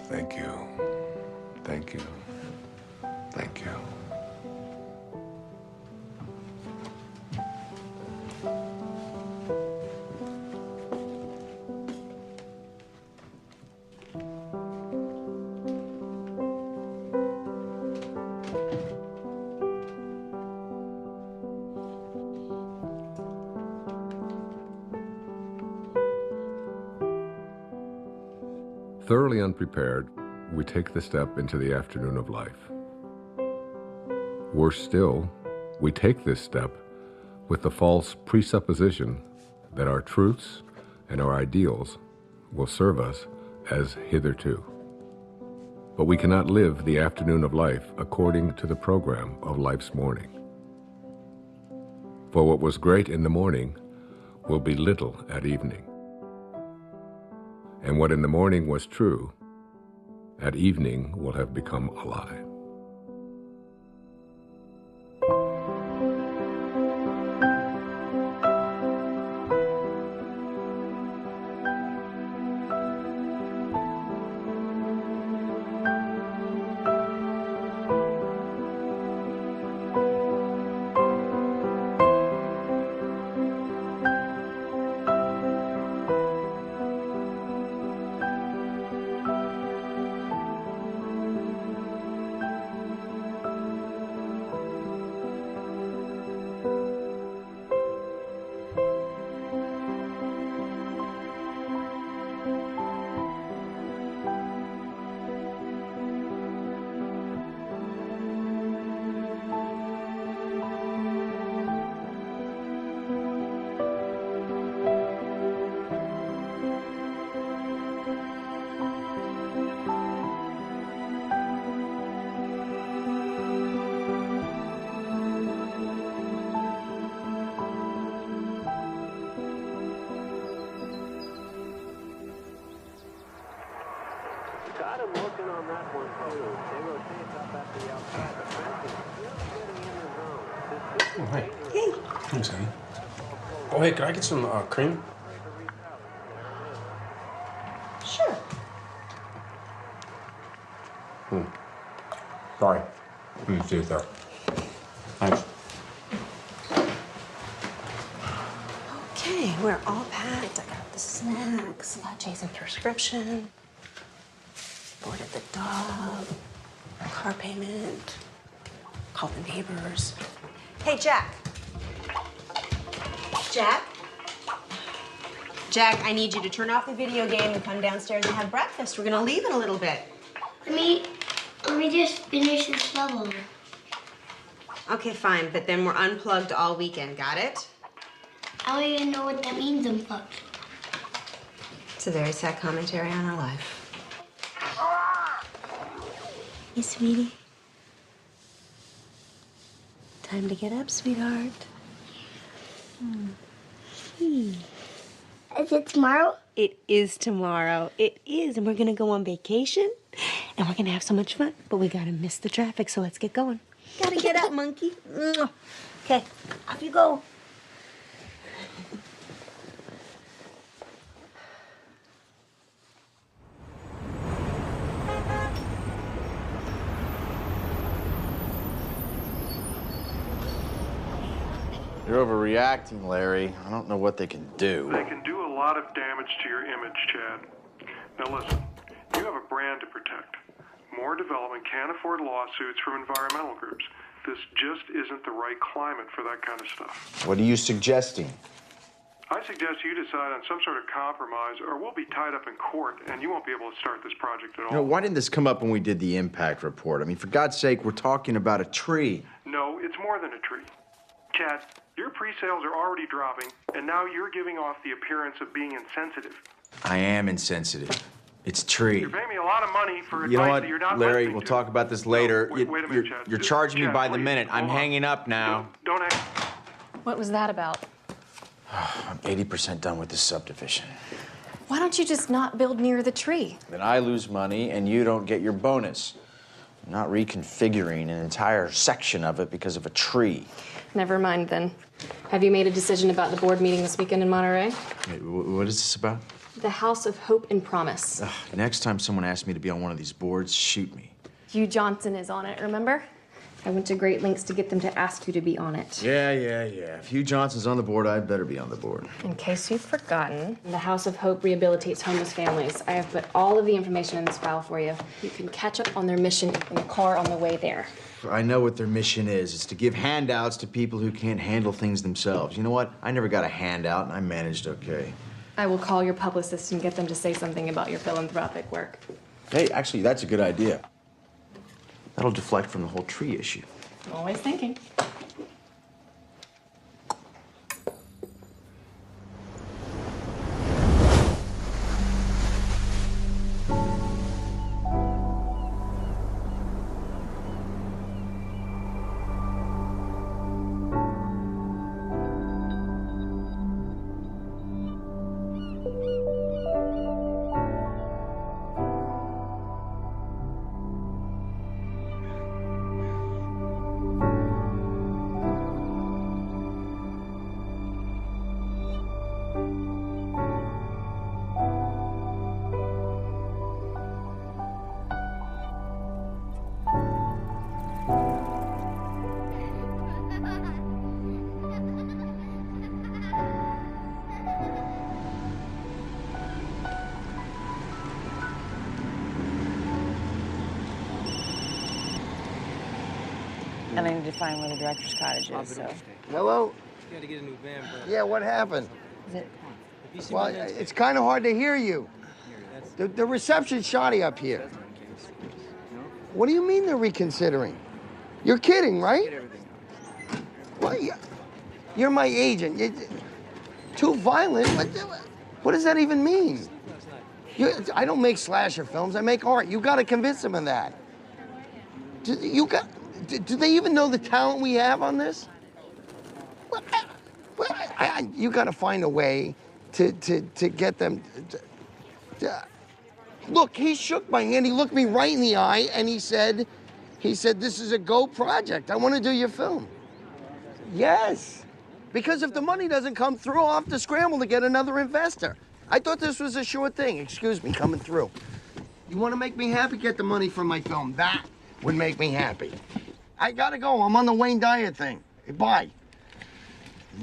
Thank you. Thank you. Thank you. Thoroughly unprepared, we take the step into the afternoon of life. Worse still, we take this step with the false presupposition that our truths and our ideals will serve us as hitherto. But we cannot live the afternoon of life according to the program of life's morning. For what was great in the morning will be little at evening. And what in the morning was true, at evening will have become a lie. Got him looking on that one, too. They rotate up at the outside. The fence is just getting in the zone. Oh, hey. Hey. Thanks, honey. Oh, hey, can I get some cream? Sure. Sorry. Let me see it there. Thanks. Okay, we're all packed. I got the snacks, got Jason's prescription, boarded the dog, car payment, called the neighbors. Hey, Jack. Jack? Jack, I need you to turn off the video game and come downstairs and have breakfast. We're gonna leave in a little bit. Let me just finish this level. Okay, fine, but then we're unplugged all weekend, got it? I don't even know what that means, unplugged. It's a very sad commentary on our life. Hey, sweetie. Time to get up, sweetheart. Is it tomorrow? It is tomorrow. It is, and we're gonna go on vacation, and we're gonna have so much fun, but we gotta miss the traffic, so let's get going. Gotta get up, monkey. Okay, off you go. You're overreacting, Larry. I don't know what they can do. They can do a lot of damage to your image, Chad. Now listen, you have a brand to protect. More development can't afford lawsuits from environmental groups. This just isn't the right climate for that kind of stuff. What are you suggesting? I suggest you decide on some sort of compromise, or we'll be tied up in court, and you won't be able to start this project at all. You know, why didn't this come up when we did the impact report? I mean, for God's sake, we're talking about a tree. No, it's more more than a tree. Chad, your pre-sales are already dropping, and now you're giving off the appearance of being insensitive. I am insensitive. It's a tree. You're paying me a lot of money for You know advice what, that you're not Larry, listening we'll to. talk about this later. No, wait a minute, Chad. You're charging me Chad, by the please, minute. I'm hold on. hanging up now. Don't hang. What was that about? I'm 80% done with this subdivision. Why don't you just not build near the tree? Then I lose money and you don't get your bonus. I'm not reconfiguring an entire section of it because of a tree. Never mind then. Have you made a decision about the board meeting this weekend in Monterey? Wait, what is this about? The House of Hope and Promise. Next time someone asks me to be on one of these boards, shoot me. Hugh Johnson is on it, remember? I went to great lengths to get them to ask you to be on it. Yeah. If Hugh Johnson's on the board, I'd better be on the board. In case you've forgotten, the House of Hope rehabilitates homeless families. I have put all of the information in this file for you. You can catch up on their mission in the car on the way there. I know what their mission is. It's to give handouts to people who can't handle things themselves. You know what? I never got a handout, and I managed okay. I will call your publicist and get them to say something about your philanthropic work. Hey, actually, that's a good idea. That'll deflect from the whole tree issue. Always thinking. And I need to find where the director's cottage is, so. Hello? You gotta get a new van, bro. Yeah, what happened? Is it? Well, it's kind of hard to hear you. The reception's shoddy up here. What do you mean they're reconsidering? You're kidding, right? Well, you're my agent. Too violent? What does that even mean? I don't make slasher films. I make art. You got to convince them of that. Do they even know the talent we have on this? You got to find a way to get them. Look, he shook my hand. He looked me right in the eye, and he said, "This is a go project. I want to do your film." Yes, because if the money doesn't come through, I'll have to scramble to get another investor. I thought this was a sure thing. Excuse me, coming through. You want to make me happy? Get the money for my film. That would make me happy. I gotta go. I'm on the Wayne Dyer thing. Hey, bye.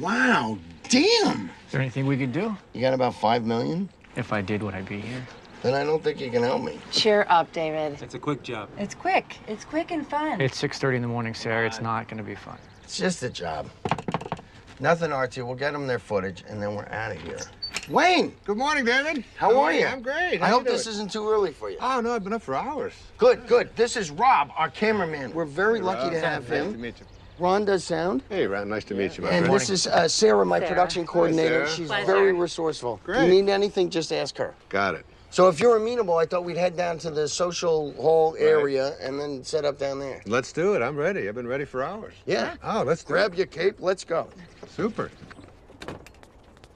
Wow, damn. Is there anything we could do? You got about $5 million? If I did, would I be here? Then I don't think you can help me. Cheer up, David. It's a quick job. It's quick. It's quick and fun. It's 6:30 in the morning, Sarah. It's not gonna be fun. It's just a job. Nothing artsy. We'll get them their footage, and then we're out of here. Wayne! Good morning, David. How are you? I'm great. I hope this isn't too early for you. Oh, no, I've been up for hours. Good, good. This is Rob, our cameraman. We're very lucky to have him. Nice to meet you. Ron does sound. Hey, Ron, nice to meet you, my And friend. this is Sarah, my production coordinator. Sarah. She's Pleasure. very resourceful. Great. If you need anything, just ask her. Got it. So if you're amenable, I thought we'd head down to the social hall area and then set up down there. Let's do it. I'm ready. I've been ready for hours. Yeah. Oh, let's do Grab it. your cape. Let's go. Super.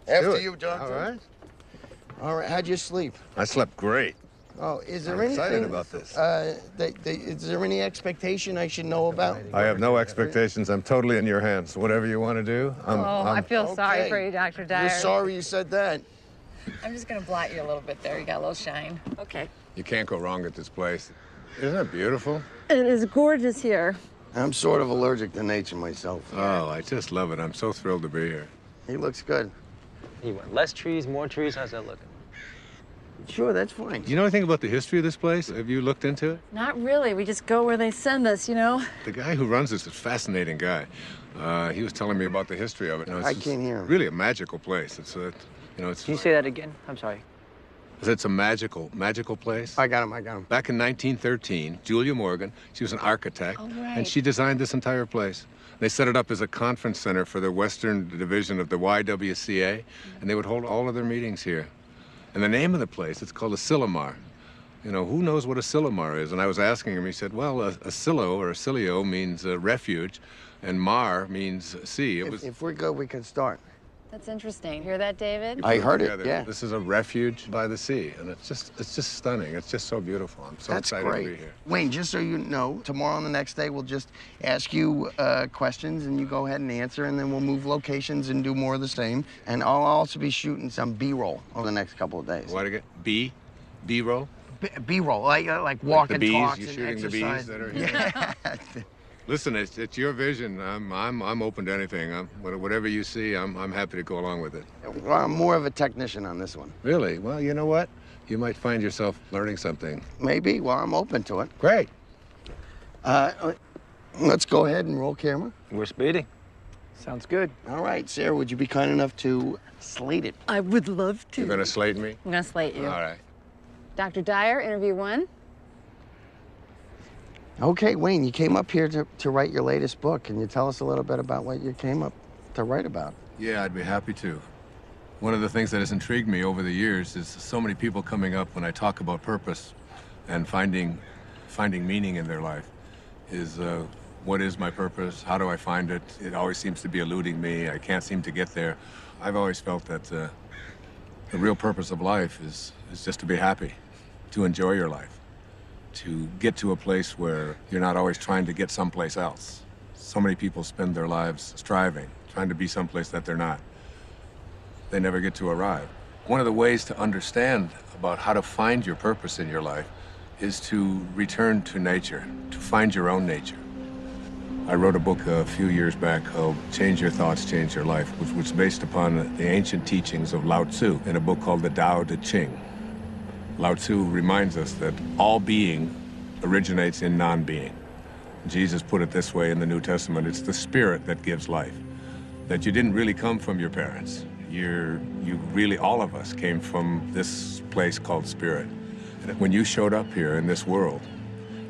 After it. you, Jonathan. All right. All right. How'd you sleep? I slept great. Oh, is there I'm anything? excited about this. Is there any expectation I should know about? I have no expectations. I'm totally in your hands. Whatever you want to do, I feel sorry Okay. for you, Dr. Dyer. You're sorry you said that. I'm just gonna blot you a little bit there. You got a little shine. Okay. You can't go wrong at this place. Isn't it beautiful? It is gorgeous here. I'm sort of allergic to nature myself. Oh, I just love it. I'm so thrilled to be here. He looks good. You want less trees, more trees? How's that looking? Sure, that's fine. Do you know anything about the history of this place? Have you looked into it? Not really. We just go where they send us, you know? The guy who runs this is a fascinating guy. He was telling me about the history of it. I can't hear him. Really a magical place. It's Can you say that again? I'm sorry. It's a magical place. I got him. Back in 1913, Julia Morgan, she was an architect, Oh, right. and she designed this entire place. They set it up as a conference center for the Western Division of the YWCA, and they would hold all of their meetings here. And the name of the place, it's called Asilomar. You know, who knows what Asilomar is? And I was asking him, he said, well, Asilo or Asilio means refuge, and Mar means sea. If we're good, we can start. That's interesting. Hear that, David? I heard it, yeah. This is a refuge by the sea, and it's just stunning. It's just so beautiful. I'm so excited to be here. Wayne, just so you know, tomorrow and the next day, we'll just ask you questions, and you go ahead and answer, and then we'll move locations and do more of the same. And I'll also be shooting some B-roll over the next couple of days. What again? B-roll? B-roll, like walk the and bees? talks You and shooting exercise. the bees that are here? Yeah. Listen, it's your vision. I'm open to anything. Whatever you see, I'm happy to go along with it. Well, I'm more of a technician on this one. Really? Well, you know what? You might find yourself learning something. Maybe. Well, I'm open to it. Great. Let's go ahead and roll camera. We're speeding. Sounds good. All right, Sarah, would you be kind enough to slate it? I would love to. You're gonna slate me? I'm gonna slate you. All right. Dr. Dyer, interview 1. Okay, Wayne, you came up here to write your latest book. Can you tell us a little bit about what you came up to write about? Yeah, I'd be happy to. One of the things that has intrigued me over the years is so many people coming up when I talk about purpose and finding meaning in their life is what is my purpose? How do I find it? It always seems to be eluding me. I can't seem to get there. I've always felt that the real purpose of life is just to be happy, to enjoy your life, to get to a place where you're not always trying to get someplace else. So many people spend their lives striving, trying to be someplace that they're not. They never get to arrive. One of the ways to understand about how to find your purpose in your life is to return to nature, to find your own nature. I wrote a book a few years back called Change Your Thoughts, Change Your Life, which was based upon the ancient teachings of Lao Tzu in a book called the Tao Te Ching. Lao Tzu reminds us that all being originates in non-being. Jesus put it this way in the New Testament, it's the spirit that gives life. That you didn't really come from your parents. You really, all of us came from this place called spirit. And when you showed up here in this world,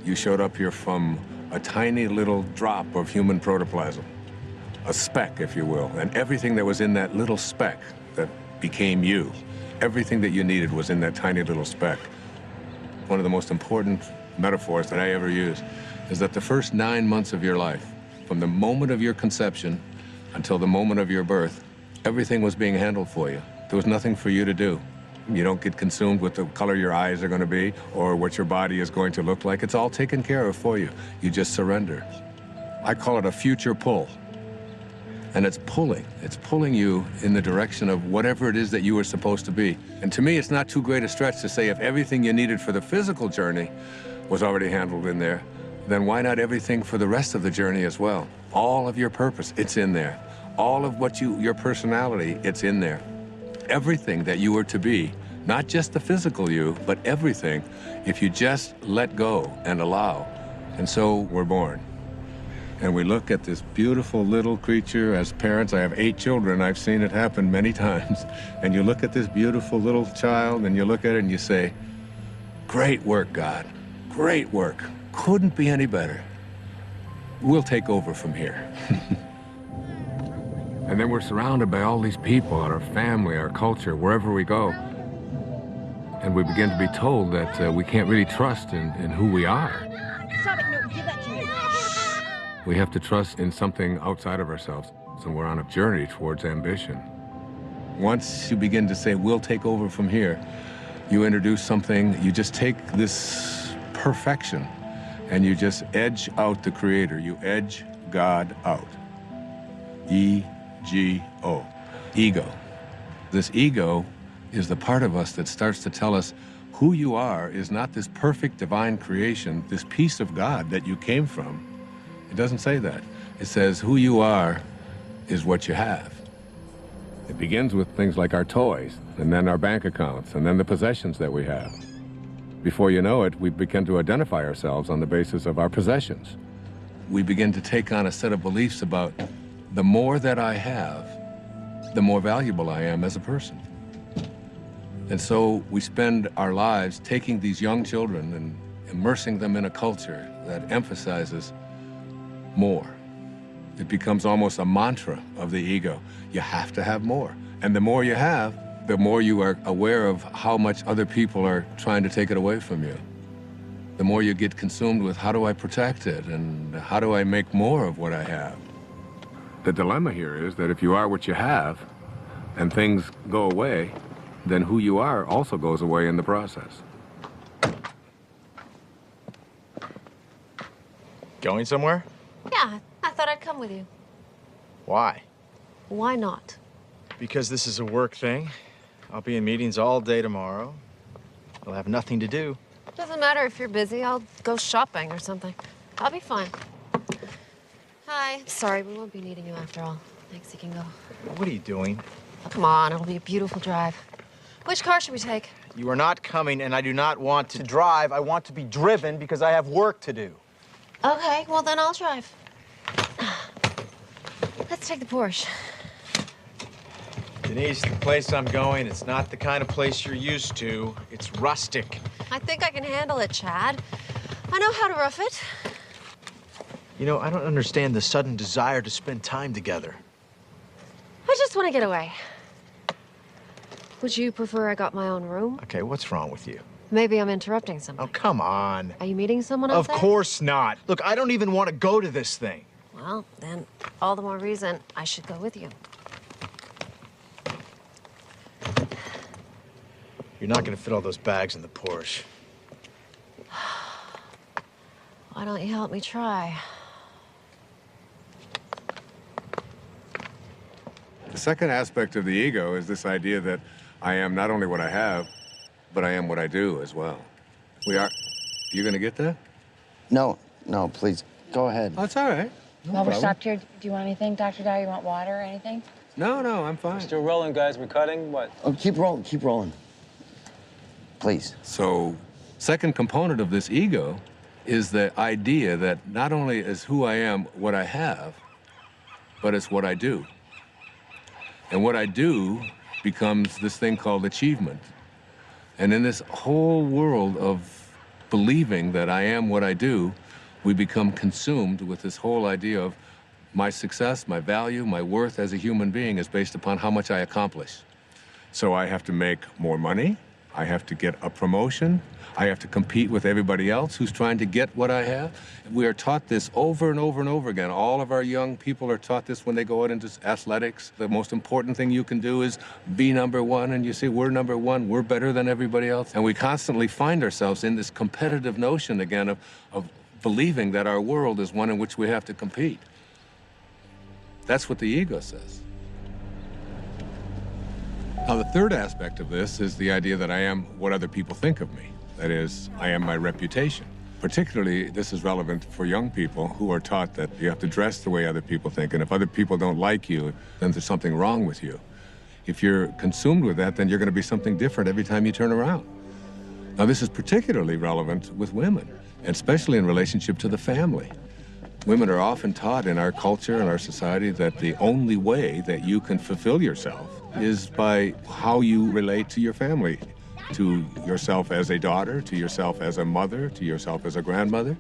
you showed up here from a tiny little drop of human protoplasm, a speck, if you will, and everything that was in that little speck that became you, everything that you needed was in that tiny little speck. One of the most important metaphors that I ever use is that the first 9 months of your life, from the moment of your conception until the moment of your birth, everything was being handled for you. There was nothing for you to do. You don't get consumed with the color your eyes are going to be or what your body is going to look like. It's all taken care of for you. You just surrender. I call it a future pull. And it's pulling you in the direction of whatever it is that you were supposed to be. And to me, it's not too great a stretch to say if everything you needed for the physical journey was already handled in there, then why not everything for the rest of the journey as well? All of your purpose, it's in there. All of what your personality, it's in there. Everything that you were to be, not just the physical you, but everything, if you just let go and allow. And so we're born. And we look at this beautiful little creature. As parents, I have 8 children. I've seen it happen many times. And you look at this beautiful little child and you look at it and you say, great work, God. Great work. Couldn't be any better. We'll take over from here. And then we're surrounded by all these people, our family, our culture, wherever we go. And we begin to be told that we can't really trust in who we are. Stop it, no, give that to me. We have to trust in something outside of ourselves. So we're on a journey towards ambition. Once you begin to say, we'll take over from here, you introduce something, you just take this perfection and you just edge out the Creator. You edge God out. E-G-O, ego. This ego is the part of us that starts to tell us who you are is not this perfect divine creation, this piece of God that you came from. It doesn't say that. It says who you are is what you have. It begins with things like our toys, and then our bank accounts, and then the possessions that we have. Before you know it, we begin to identify ourselves on the basis of our possessions. We begin to take on a set of beliefs about the more that I have, the more valuable I am as a person. And so we spend our lives taking these young children and immersing them in a culture that emphasizes more. It becomes almost a mantra of the ego. You have to have more. And the more you have, the more you are aware of how much other people are trying to take it away from you. The more you get consumed with how do I protect it and how do I make more of what I have. The dilemma here is that if you are what you have and things go away, then who you are also goes away in the process. Going somewhere? Yeah, I thought I'd come with you. Why? Why not? Because this is a work thing. I'll be in meetings all day tomorrow. I'll have nothing to do. Doesn't matter if you're busy. I'll go shopping or something. I'll be fine. Hi. Sorry, we won't be needing you after all. Thanks, you can go. What are you doing? Come on, it'll be a beautiful drive. Which car should we take? You are not coming, and I do not want to drive. I want to be driven because I have work to do. Okay, well then I'll drive. Let's take the Porsche. Denise, the place I'm going, it's not the kind of place you're used to. It's rustic. I think I can handle it, Chad. I know how to rough it. You know, I don't understand the sudden desire to spend time together. I just want to get away. Would you prefer I got my own room? Okay, what's wrong with you? Maybe I'm interrupting something. Oh, come on. Are you meeting someone out Of there? course not. Look, I don't even want to go to this thing. Well, then all the more reason I should go with you. You're not going to fit all those bags in the Porsche. Why don't you help me try? The second aspect of the ego is this idea that I am not only what I have, but I am what I do as well. We are... You gonna get that? No, please, go ahead. Oh, it's all right. No While we're problem. stopped here, do you want anything, Dr. Dyer? You want water or anything? No, I'm fine. Still rolling, guys. We're cutting. What? Oh, keep rolling. Please. So, second component of this ego is the idea that not only is who I am what I have, but it's what I do. And what I do becomes this thing called achievement. And in this whole world of believing that I am what I do, we become consumed with this whole idea of my success, my value, my worth as a human being is based upon how much I accomplish. So I have to make more money, I have to get a promotion, I have to compete with everybody else who's trying to get what I have. We are taught this over and over and over again. All of our young people are taught this when they go out into athletics. The most important thing you can do is be number one, and you say, we're number one, we're better than everybody else. And we constantly find ourselves in this competitive notion again of believing that our world is one in which we have to compete. That's what the ego says. Now, the third aspect of this is the idea that I am what other people think of me. That is, I am my reputation. Particularly, this is relevant for young people who are taught that you have to dress the way other people think, and if other people don't like you, then there's something wrong with you. If you're consumed with that, then you're going to be something different every time you turn around. Now, this is particularly relevant with women, and especially in relationship to the family. Women are often taught in our culture and our society that the only way that you can fulfill yourself is by how you relate to your family, to yourself as a daughter, to yourself as a mother, to yourself as a grandmother.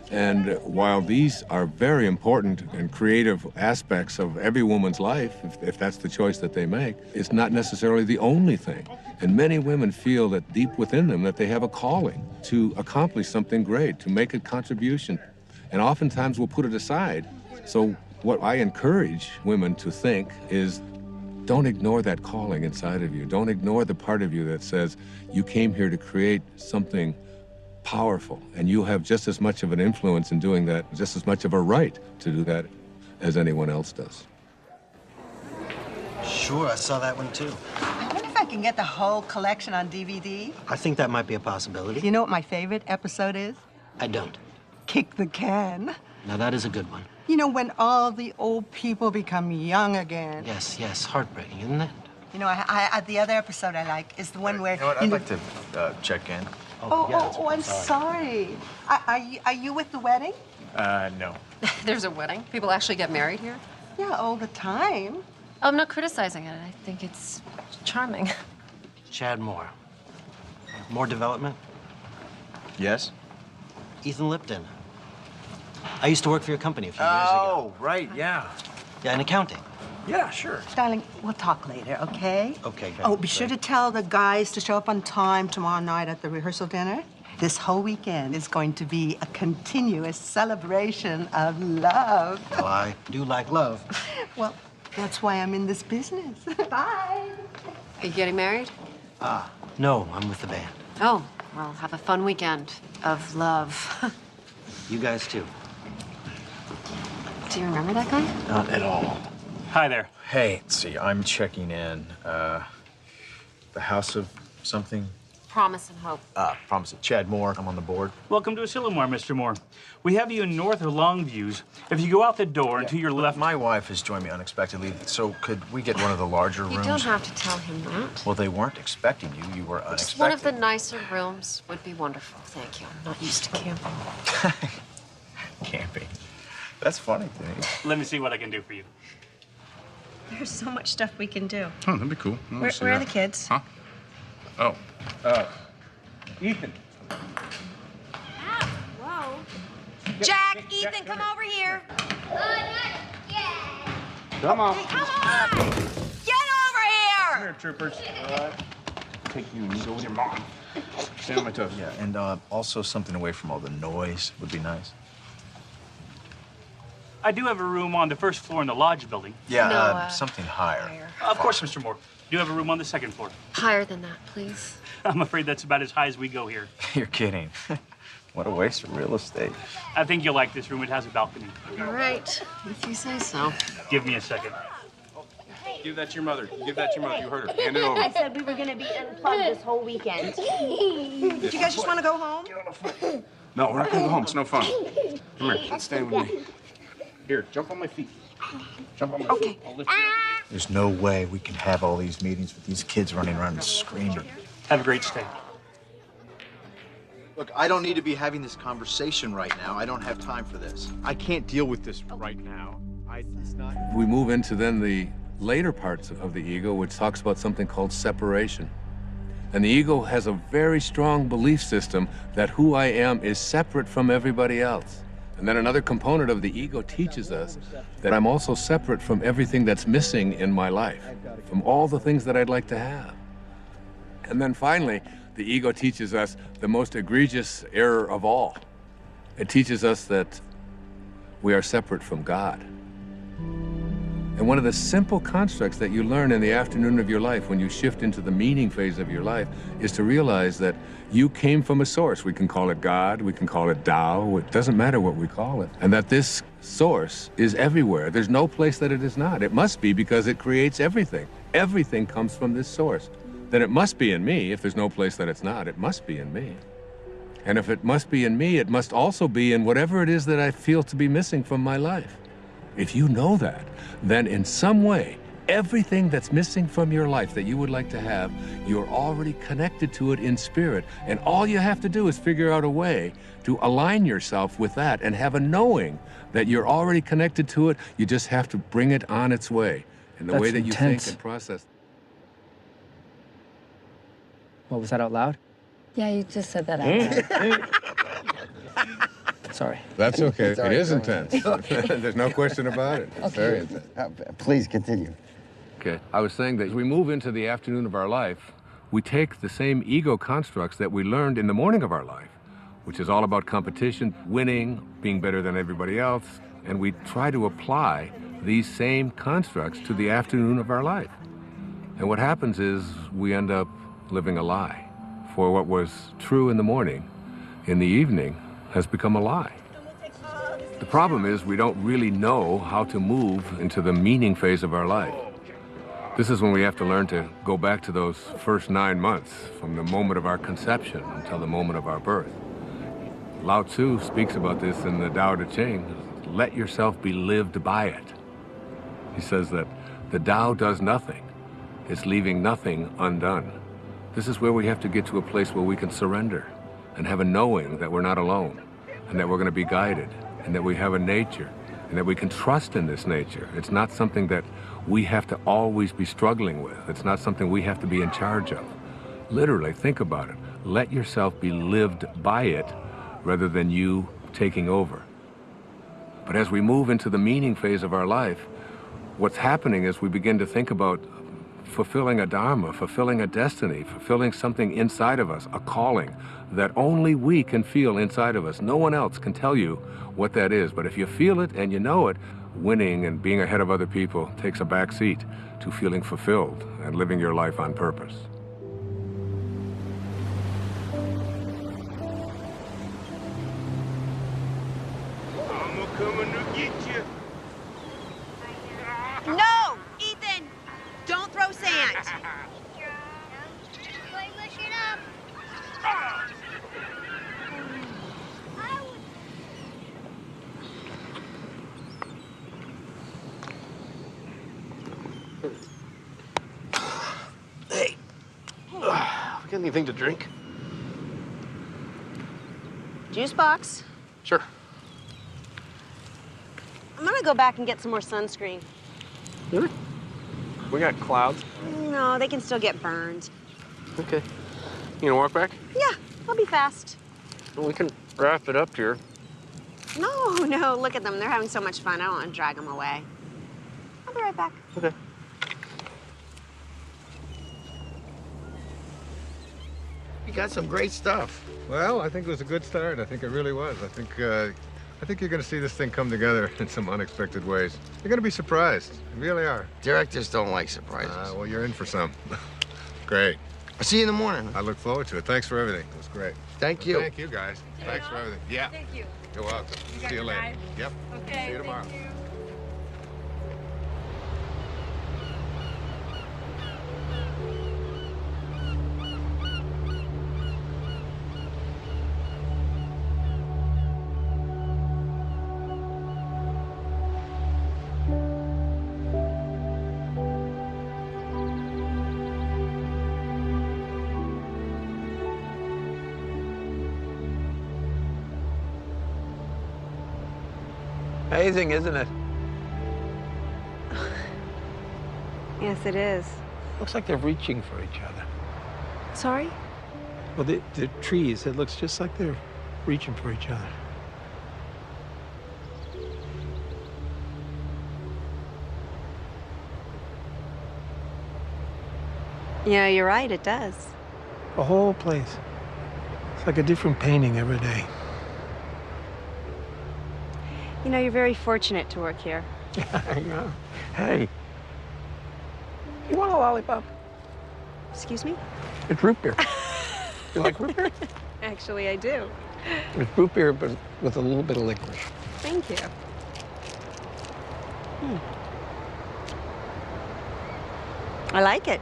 And while these are very important and creative aspects of every woman's life, if that's the choice that they make, it's not necessarily the only thing. And many women feel that deep within them that they have a calling to accomplish something great, to make a contribution. And oftentimes we'll put it aside. So what I encourage women to think is, don't ignore that calling inside of you. Don't ignore the part of you that says you came here to create something powerful, and you have just as much of an influence in doing that, just as much of a right to do that as anyone else does. Sure, I saw that one too. I wonder if I can get the whole collection on DVD. I think that might be a possibility. Do you know what my favorite episode is? I don't. Kick the Can. Now that is a good one. You know, when all the old people become young again. Yes, heartbreaking, isn't it? You know, the other episode I like is the one where... You know what, I'd like to check in. I'm sorry. Are you with the wedding? No. There's a wedding? People actually get married here? Yeah, all the time. I'm not criticizing it. I think it's charming. Chad Moore. More development? Yes? Ethan Lipton. I used to work for your company a few years ago. Oh, right, yeah. Yeah, in accounting. Yeah, sure. Darling, we'll talk later, okay? Okay, great. Oh, be sure to tell the guys to show up on time tomorrow night at the rehearsal dinner. This whole weekend is going to be a continuous celebration of love. Well, I do like love. Well, that's why I'm in this business. Bye. Are you getting married? No, I'm with the band. Oh, well, have a fun weekend of love. You guys too. Do you remember that guy? Not at all. Hi there. Hey, let's see, I'm checking in. The House of something? Promise and Hope. Promise it. Chad Moore, I'm on the board. Welcome to Asilomar, Mr. Moore. We have you in north of Longviews. If you go out the door and to your left... My wife has joined me unexpectedly, so could we get one of the larger rooms? You don't have to tell him that. Well, they weren't expecting you. You were unexpected. Just one of the nicer rooms would be wonderful. Thank you. I'm not used to camping. Camping. That's funny, Denise. Let me see what I can do for you. There's so much stuff we can do. Oh, that'd be cool. Where are the kids? Huh? Oh. Ethan. Whoa. Jack, Ethan, come over here. Come on. Come on! Get over here! Come here, troopers. Take you and go with your mom. Stand on my toes. Yeah, and also something away from all the noise would be nice. I do have a room on the first floor in the lodge building. Yeah, something higher. Of course, Mr. Moore. Do have a room on the second floor. Higher than that, please. I'm afraid that's about as high as we go here. You're kidding. What a waste of real estate. I think you'll like this room. It has a balcony. All right, if you say so. Give me a second. Give that to your mother. Give that to your mother. You heard her. Hand it over. I said we were going to be unplugged this whole weekend. Do you guys just want to go home? No, we're not gonna go home. It's no fun. Come here. Stand with me. Here, jump on my feet. Jump on my feet. I'll lift you up. There's no way we can have all these meetings with these kids running around and screaming. Have a great stay. Look, I don't need to be having this conversation right now. I don't have time for this. I can't deal with this right now. It's not... We move into then the later parts of the ego, which talks about something called separation. And the ego has a very strong belief system that who I am is separate from everybody else. And then another component of the ego teaches us that I'm also separate from everything that's missing in my life, from all the things that I'd like to have. And then finally, the ego teaches us the most egregious error of all. It teaches us that we are separate from God. And one of the simple constructs that you learn in the afternoon of your life when you shift into the meaning phase of your life is to realize that you came from a source. We can call it God, we can call it Tao, it doesn't matter what we call it. And that this source is everywhere. There's no place that it is not. It must be because it creates everything. Everything comes from this source. Then it must be in me. If there's no place that it's not, it must be in me. And if it must be in me, it must also be in whatever it is that I feel to be missing from my life. If you know that, then in some way, everything that's missing from your life that you would like to have, you're already connected to it in spirit. And all you have to do is figure out a way to align yourself with that and have a knowing that you're already connected to it. You just have to bring it on its way in the way that you think and process. What was that out loud? Yeah, you just said that out loud. Sorry. That's okay. Sorry, it is go intense. ahead. There's no question about it. It's very intense. Please continue. Okay. I was saying that as we move into the afternoon of our life, we take the same ego constructs that we learned in the morning of our life, which is all about competition, winning, being better than everybody else, and we try to apply these same constructs to the afternoon of our life. And what happens is we end up living a lie. For what was true in the morning, in the evening, has become a lie. The problem is we don't really know how to move into the meaning phase of our life. This is when we have to learn to go back to those first 9 months, from the moment of our conception until the moment of our birth. Lao Tzu speaks about this in the Tao Te Ching. Let yourself be lived by it. He says that the Tao does nothing. It's leaving nothing undone. This is where we have to get to a place where we can surrender and have a knowing that we're not alone and that we're going to be guided and that we have a nature and that we can trust in this nature. It's not something that we have to always be struggling with. It's not something we have to be in charge of. Literally, think about it. Let yourself be lived by it rather than you taking over. But as we move into the meaning phase of our life, what's happening is we begin to think about fulfilling a dharma, fulfilling a destiny, fulfilling something inside of us, a calling that only we can feel inside of us. No one else can tell you what that is. But if you feel it and you know it, winning and being ahead of other people takes a back seat to feeling fulfilled and living your life on purpose. I'm coming to get you. No, Ethan! Don't throw sand. Hey, we got anything to drink? Juice box. Sure. I'm gonna go back and get some more sunscreen. Really? We got clouds. No, they can still get burned. Okay. You gonna walk back? Yeah, I'll be fast. Well, we can wrap it up here. No, look at them. They're having so much fun. I don't want to drag them away. I'll be right back. Okay. You got some great stuff. Well, I think it was a good start. I think it really was. I think you're going to see this thing come together in some unexpected ways. You're going to be surprised. You really are. Directors don't like surprises. Well, you're in for some. Great. I'll see you in the morning. I look forward to it. Thanks for everything. It was great. Thank you. Thank you, guys. Thanks for everything. Yeah. Thank you. You're welcome. See you later. Yep. Okay. See you tomorrow. Thank you. Amazing, isn't it? Yes, it is. Looks like they're reaching for each other. Sorry? Well, the trees, it looks just like they're reaching for each other. Yeah, you're right, it does. The whole place. It's like a different painting every day. You know, you're very fortunate to work here. I know. Hey, you want a lollipop? Excuse me? It's root beer. You like root beer? Actually, I do. It's root beer, but with a little bit of licorice. Thank you. I like it.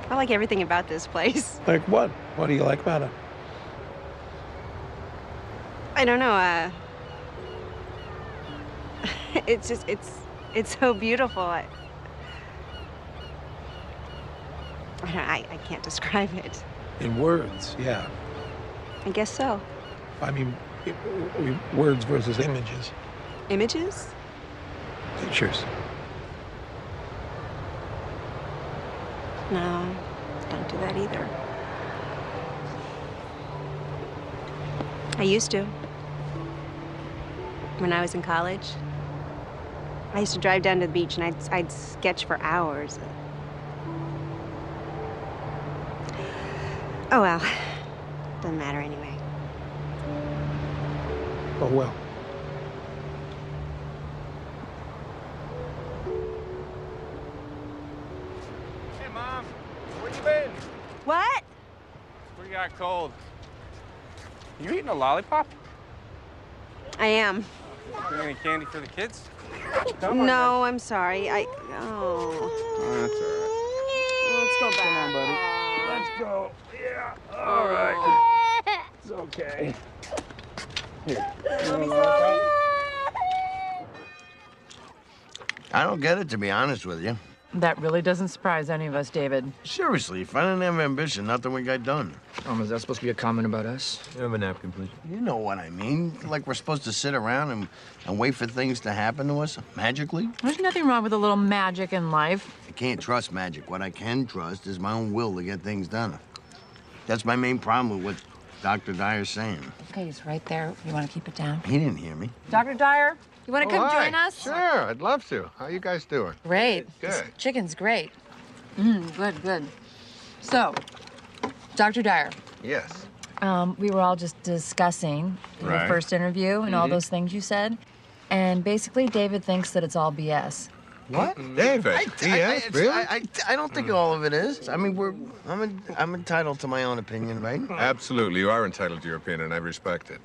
I like everything about this place. Like what? What do you like about it? I don't know, it's just, it's so beautiful. I can't describe it. In words, yeah. I guess so. I mean, words versus images. Images? Pictures. No, don't do that either. I used to. When I was in college, I used to drive down to the beach and I'd sketch for hours. Oh well, doesn't matter anyway. Oh well. Hey, Mom. Where you been? What? We got cold. You eating a lollipop? I am. You any candy for the kids? No, I'm sorry. Oh, that's all right. Let's go back. Come on, buddy. Let's go. Yeah. All right. It's okay. Here. I don't get it, to be honest with you. That really doesn't surprise any of us, David. Seriously, if I didn't have ambition, nothing would get done. Is that supposed to be a comment about us? You have a napkin, please. You know what I mean. Like we're supposed to sit around and wait for things to happen to us magically. There's nothing wrong with a little magic in life. I can't trust magic. What I can trust is my own will to get things done. That's my main problem with what Dr. Dyer's saying. Okay, he's right there. You want to keep it down? He didn't hear me. Dr. Dyer, you want to come hi. join us? Sure, I'd love to. How you guys doing? Great. Good. This chicken's great. Good. So, Dr. Dyer. Yes. We were all just discussing your Right. first interview and all those things you said. And basically, David thinks that it's all BS. What? David? Really? I don't think all of it is. I mean, I'm entitled to my own opinion, right? Absolutely. You are entitled to your opinion, and I respect it.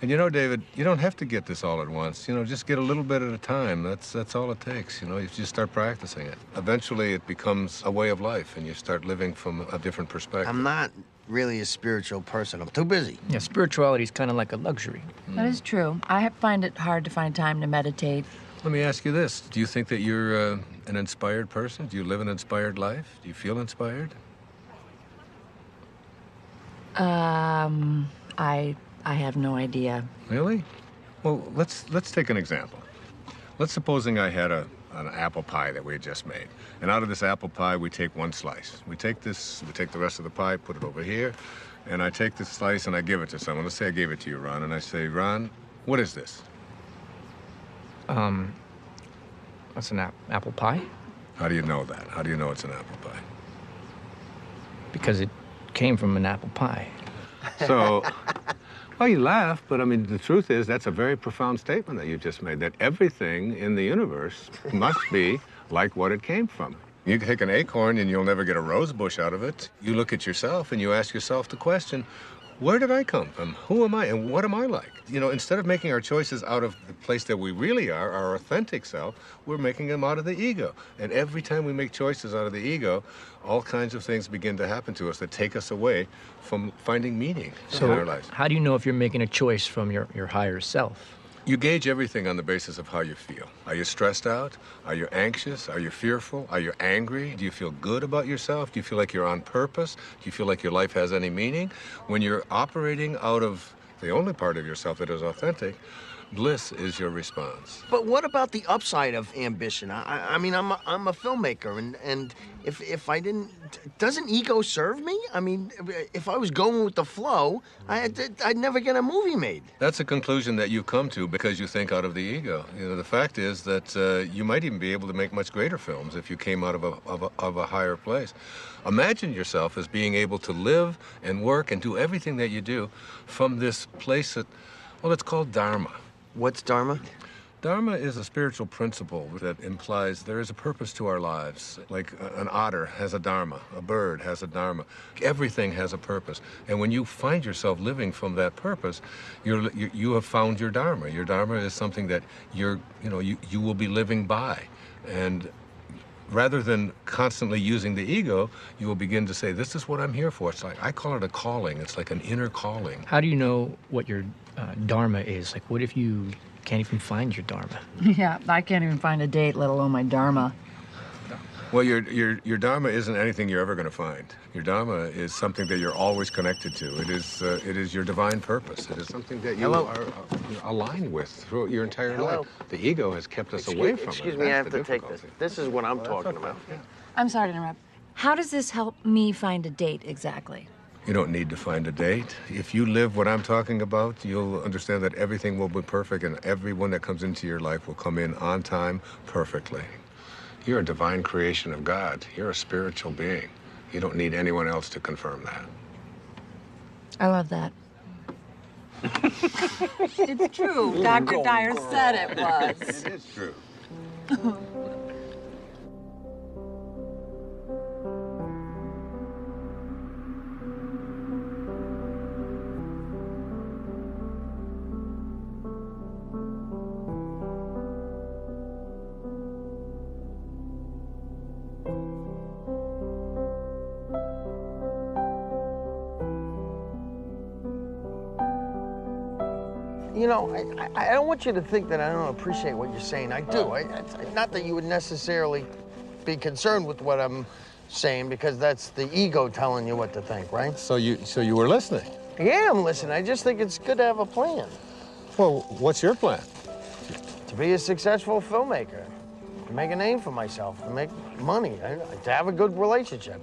And you know, David, you don't have to get this all at once. You know, just get a little bit at a time. That's all it takes. You know, you just start practicing it. Eventually, it becomes a way of life, and you start living from a different perspective. I'm not really a spiritual person. I'm too busy. Yeah, spirituality is kind of like a luxury. That is true. I find it hard to find time to meditate. Let me ask you this. Do you think that you're an inspired person? Do you live an inspired life? Do you feel inspired? I have no idea. Really? Well, let's take an example. Let's supposing I had an apple pie that we had just made. And out of this apple pie, we take one slice. We take the rest of the pie, put it over here, and I take this slice and I give it to someone. Let's say I gave it to you, Ron, and I say, Ron, what is this? That's an apple pie? How do you know that? How do you know it's an apple pie? Because it came from an apple pie. So, well, you laugh, but I mean, the truth is that's a very profound statement that you just made, that everything in the universe must be like what it came from. You can take an acorn and you'll never get a rose bush out of it. You look at yourself and you ask yourself the question, where did I come from? Who am I and what am I like? You know, instead of making our choices out of the place that we really are, our authentic self, we're making them out of the ego. And every time we make choices out of the ego, all kinds of things begin to happen to us that take us away from finding meaning in our lives. How do you know if you're making a choice from your higher self? You gauge everything on the basis of how you feel. Are you stressed out? Are you anxious? Are you fearful? Are you angry? Do you feel good about yourself? Do you feel like you're on purpose? Do you feel like your life has any meaning? When you're operating out of the only part of yourself that is authentic, bliss is your response. But what about the upside of ambition? I mean, I'm a filmmaker, and if I didn't, doesn't ego serve me? I mean, if I was going with the flow, I'd never get a movie made. That's a conclusion that you've come to because you think out of the ego. You know, the fact is that you might even be able to make much greater films if you came out of a higher place. Imagine yourself as being able to live and work and do everything that you do from this place that, well, it's called Dharma. What's Dharma? Dharma is a spiritual principle that implies there is a purpose to our lives. Like an otter has a dharma, a bird has a dharma. Everything has a purpose. And when you find yourself living from that purpose, you have found your dharma. Your dharma is something that you will be living by. And rather than constantly using the ego, you will begin to say, this is what I'm here for. It's like, I call it a calling. It's like an inner calling. How do you know what your dharma is? Like, what if you can't even find your dharma? Yeah, I can't even find a date, let alone my dharma. Well, your dharma isn't anything you're ever going to find. Your dharma is something that you're always connected to. It is your divine purpose. It is something that you are aligned with throughout your entire life. The ego has kept us away from it. Excuse me, I have to take this. This is what I'm talking about. I'm sorry to interrupt. How does this help me find a date exactly? You don't need to find a date. If you live what I'm talking about, you'll understand that everything will be perfect and everyone that comes into your life will come in on time perfectly. You're a divine creation of God. You're a spiritual being. You don't need anyone else to confirm that. I love that. It's true. Dr. Dyer said it was. It is true. You know, I don't want you to think that I don't appreciate what you're saying. I do. Not that you would necessarily be concerned with what I'm saying because that's the ego telling you what to think, right? So you were listening? Yeah, I'm listening. I just think it's good to have a plan. Well, what's your plan? To be a successful filmmaker, to make a name for myself, to make money, to have a good relationship.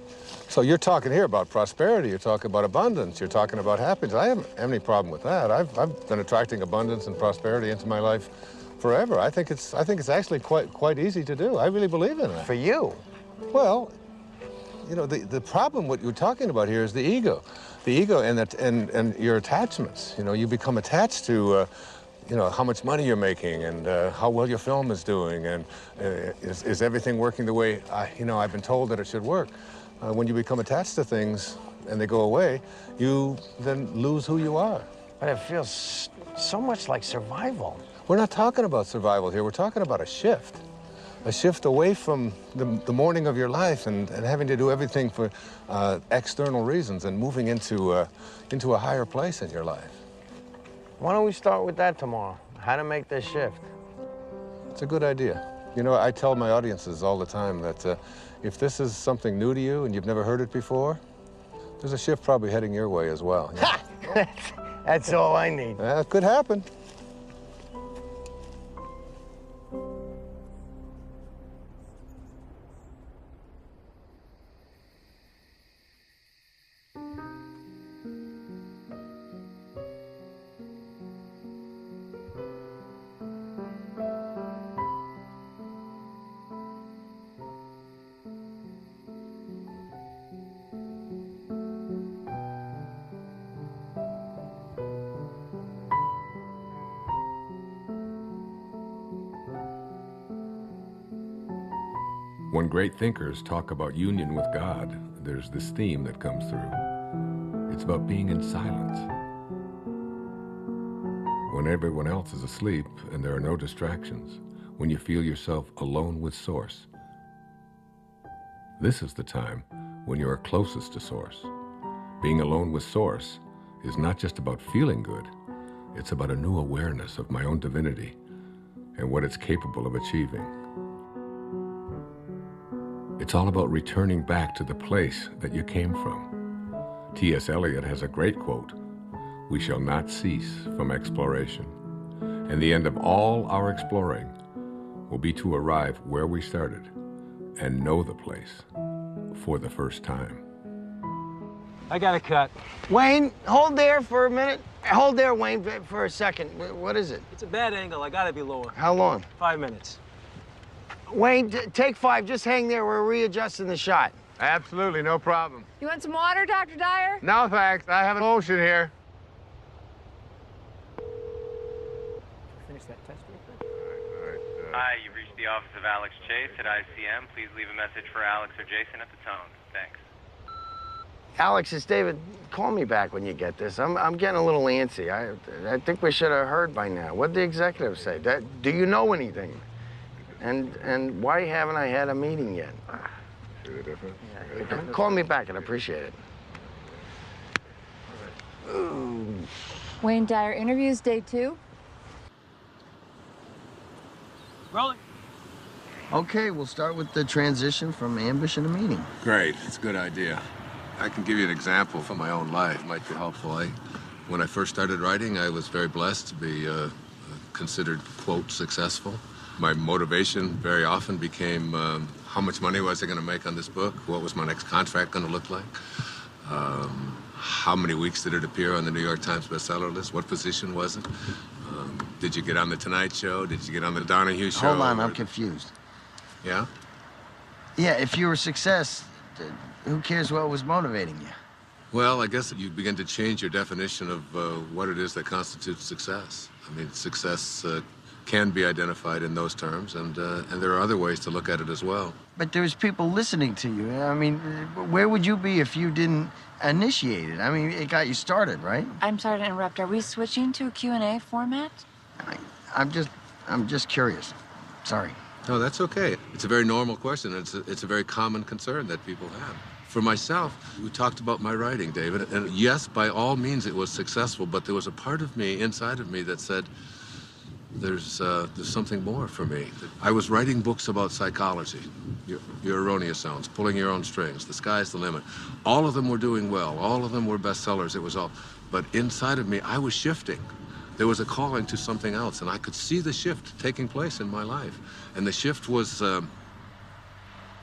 So you're talking here about prosperity, you're talking about abundance, you're talking about happiness. I haven't any problem with that. I've been attracting abundance and prosperity into my life forever. I think it's actually quite easy to do. I really believe in it. For you? Well, you know, the problem what you're talking about here is the ego. The ego and your attachments. You know, you become attached to you know, how much money you're making and how well your film is doing and is everything working the way I've been told that it should work. When you become attached to things and they go away, you then lose who you are. But it feels so much like survival. We're not talking about survival here. We're talking about a shift away from the morning of your life and having to do everything for external reasons and moving into a higher place in your life. Why don't we start with that tomorrow? How to make this shift? It's a good idea. You know, I tell my audiences all the time that if this is something new to you and you've never heard it before, there's a shift probably heading your way as well. Ha! That's all I need. It could happen. When great thinkers talk about union with God, there's this theme that comes through. It's about being in silence. When everyone else is asleep and there are no distractions, when you feel yourself alone with Source, this is the time when you are closest to Source. Being alone with Source is not just about feeling good, it's about a new awareness of my own divinity and what it's capable of achieving. It's all about returning back to the place that you came from. T.S. Eliot has a great quote, "We shall not cease from exploration, and the end of all our exploring will be to arrive where we started and know the place for the first time." I got a cut. Wayne, hold there for a minute. Hold there, Wayne, for a second. What is it? It's a bad angle. I gotta be lower. How long? 5 minutes. Wayne, take 5. Just hang there. We're readjusting the shot. Absolutely, no problem. You want some water, Dr. Dyer? No, thanks. I have an ocean here. Finish that test real quick. Hi, you've reached the office of Alex Chase at ICM. Please leave a message for Alex or Jason at the tone. Thanks. Alex, it's David. Call me back when you get this. I'm getting a little antsy. I think we should have heard by now. What did the executive say? Do you know anything? And why haven't I had a meeting yet? See the difference? Yeah, call me back. I'd appreciate it. Ooh. Wayne Dyer interviews day 2. Rolling. Okay, we'll start with the transition from ambition to meaning. Great, it's a good idea. I can give you an example from my own life. It might be helpful. When I first started writing, I was very blessed to be considered, quote, successful. My motivation very often became how much money was I going to make on this book? What was my next contract going to look like? How many weeks did it appear on the New York Times bestseller list? What position was it? Did you get on the Tonight Show? Did you get on the Donahue Show? Hold on, I'm confused. Yeah? Yeah, if you were a success, who cares what was motivating you? Well, I guess you begin to change your definition of what it is that constitutes success. I mean, success can be identified in those terms, and there are other ways to look at it as well. But there's people listening to you. I mean, where would you be if you didn't initiate it? I mean, it got you started, right? I'm sorry to interrupt. Are we switching to a Q&A format? I'm just curious. Sorry. No, that's okay. It's a very normal question. It's a very common concern that people have. For myself, we talked about my writing, David, and yes, by all means, it was successful, but there was a part of me, inside of me, that said, there's something more for me. I was writing books about psychology, your erroneous zones, pulling your own strings, the sky's the limit. All of them were doing well. All of them were bestsellers. It was all, but inside of me, I was shifting. There was a calling to something else, and I could see the shift taking place in my life. And the shift was,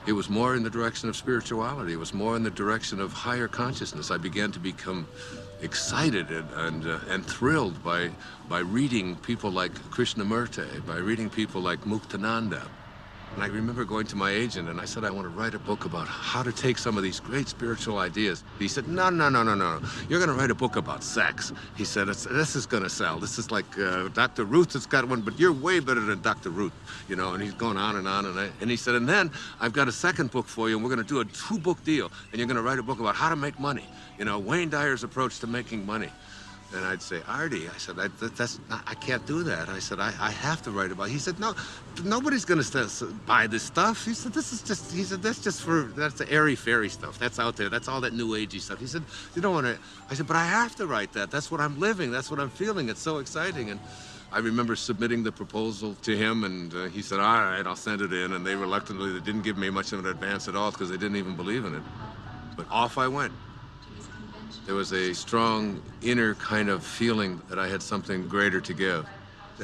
it was more in the direction of spirituality. It was more in the direction of higher consciousness. I began to become excited and thrilled by reading people like Krishnamurti, by reading people like Muktananda. And I remember going to my agent and I said, I want to write a book about how to take some of these great spiritual ideas. He said, no. You're going to write a book about sex. He said, this is going to sell. This is like Dr. Ruth has got one, but you're way better than Dr. Ruth, you know, and he's going on. And he said, and then I've got a second book for you, and we're going to do a 2-book deal, and you're going to write a book about how to make money. You know, Wayne Dyer's approach to making money. And I'd say, Artie, I said, I can't do that. I said, I have to write about it. He said, no, nobody's going to buy this stuff. He said, that's the airy-fairy stuff. That's out there. That's all that new agey stuff. He said, you don't want to. I said, but I have to write that. That's what I'm living. That's what I'm feeling. It's so exciting. And I remember submitting the proposal to him, and he said, all right, I'll send it in. And they reluctantly, they didn't give me much of an advance at all because they didn't even believe in it. But off I went. There was a strong inner kind of feeling that I had something greater to give.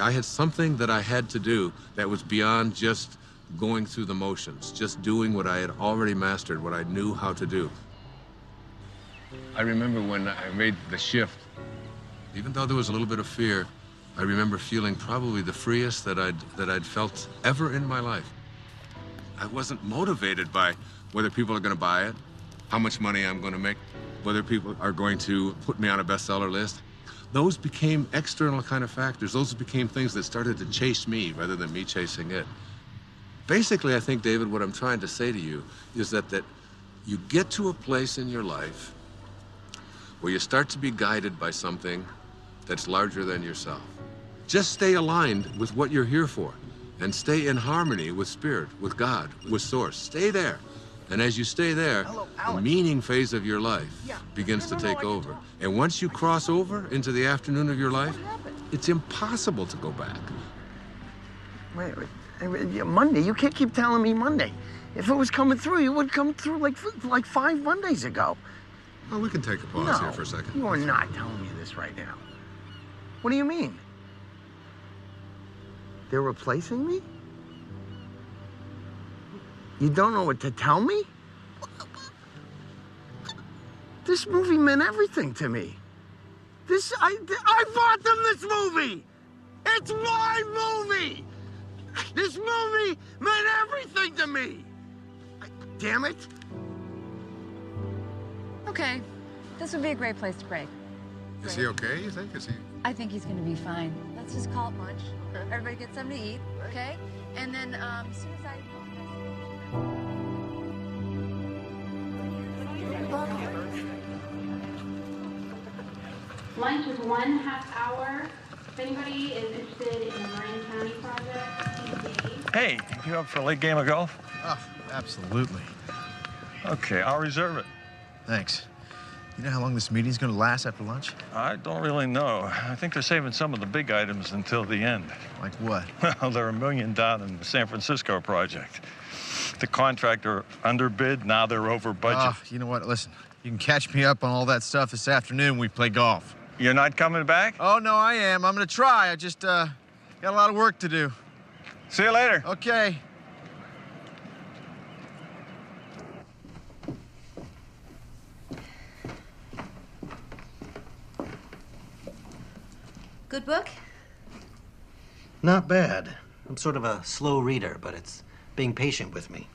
I had something that I had to do that was beyond just going through the motions, just doing what I had already mastered, what I knew how to do. I remember when I made the shift, even though there was a little bit of fear, I remember feeling probably the freest that I'd felt ever in my life. I wasn't motivated by whether people are going to buy it, how much money I'm going to make, whether people are going to put me on a bestseller list. Those became external kind of factors. Those became things that started to chase me rather than me chasing it. Basically, I think, David, what I'm trying to say to you is that you get to a place in your life where you start to be guided by something that's larger than yourself. Just stay aligned with what you're here for and stay in harmony with Spirit, with God, with Source. Stay there. And as you stay there, the meaning phase of your life begins to take over. And once you cross over into the afternoon of your life, it's impossible to go back. Wait, Monday? You can't keep telling me Monday. If it was coming through, it would come through like 5 Mondays ago. Well, we can take a pause here for a second. You are not telling me this right now. What do you mean? They're replacing me? You don't know what to tell me? This movie meant everything to me. I bought them this movie! It's my movie! This movie meant everything to me! Damn it! Okay, this would be a great place to break. Is he okay, you think? I think he's gonna be fine. Let's just call it lunch. Everybody get something to eat, okay? And then, as soon as I... Lunch is 1/2 hour. If anybody is interested in the Marin County project, Hey, you up for a late game of golf? Oh, absolutely. Okay, I'll reserve it. Thanks. You know how long this meeting's going to last after lunch? I don't really know. I think they're saving some of the big items until the end. Like what? Well, they're $1 million down in the San Francisco project. The contractor underbid, now they're over budget. You know what? Listen, you can catch me up on all that stuff this afternoon when we play golf. You're not coming back? Oh, no, I am. I'm going to try. I just got a lot of work to do. See you later. Okay. Good book? Not bad. I'm sort of a slow reader, but it's being patient with me.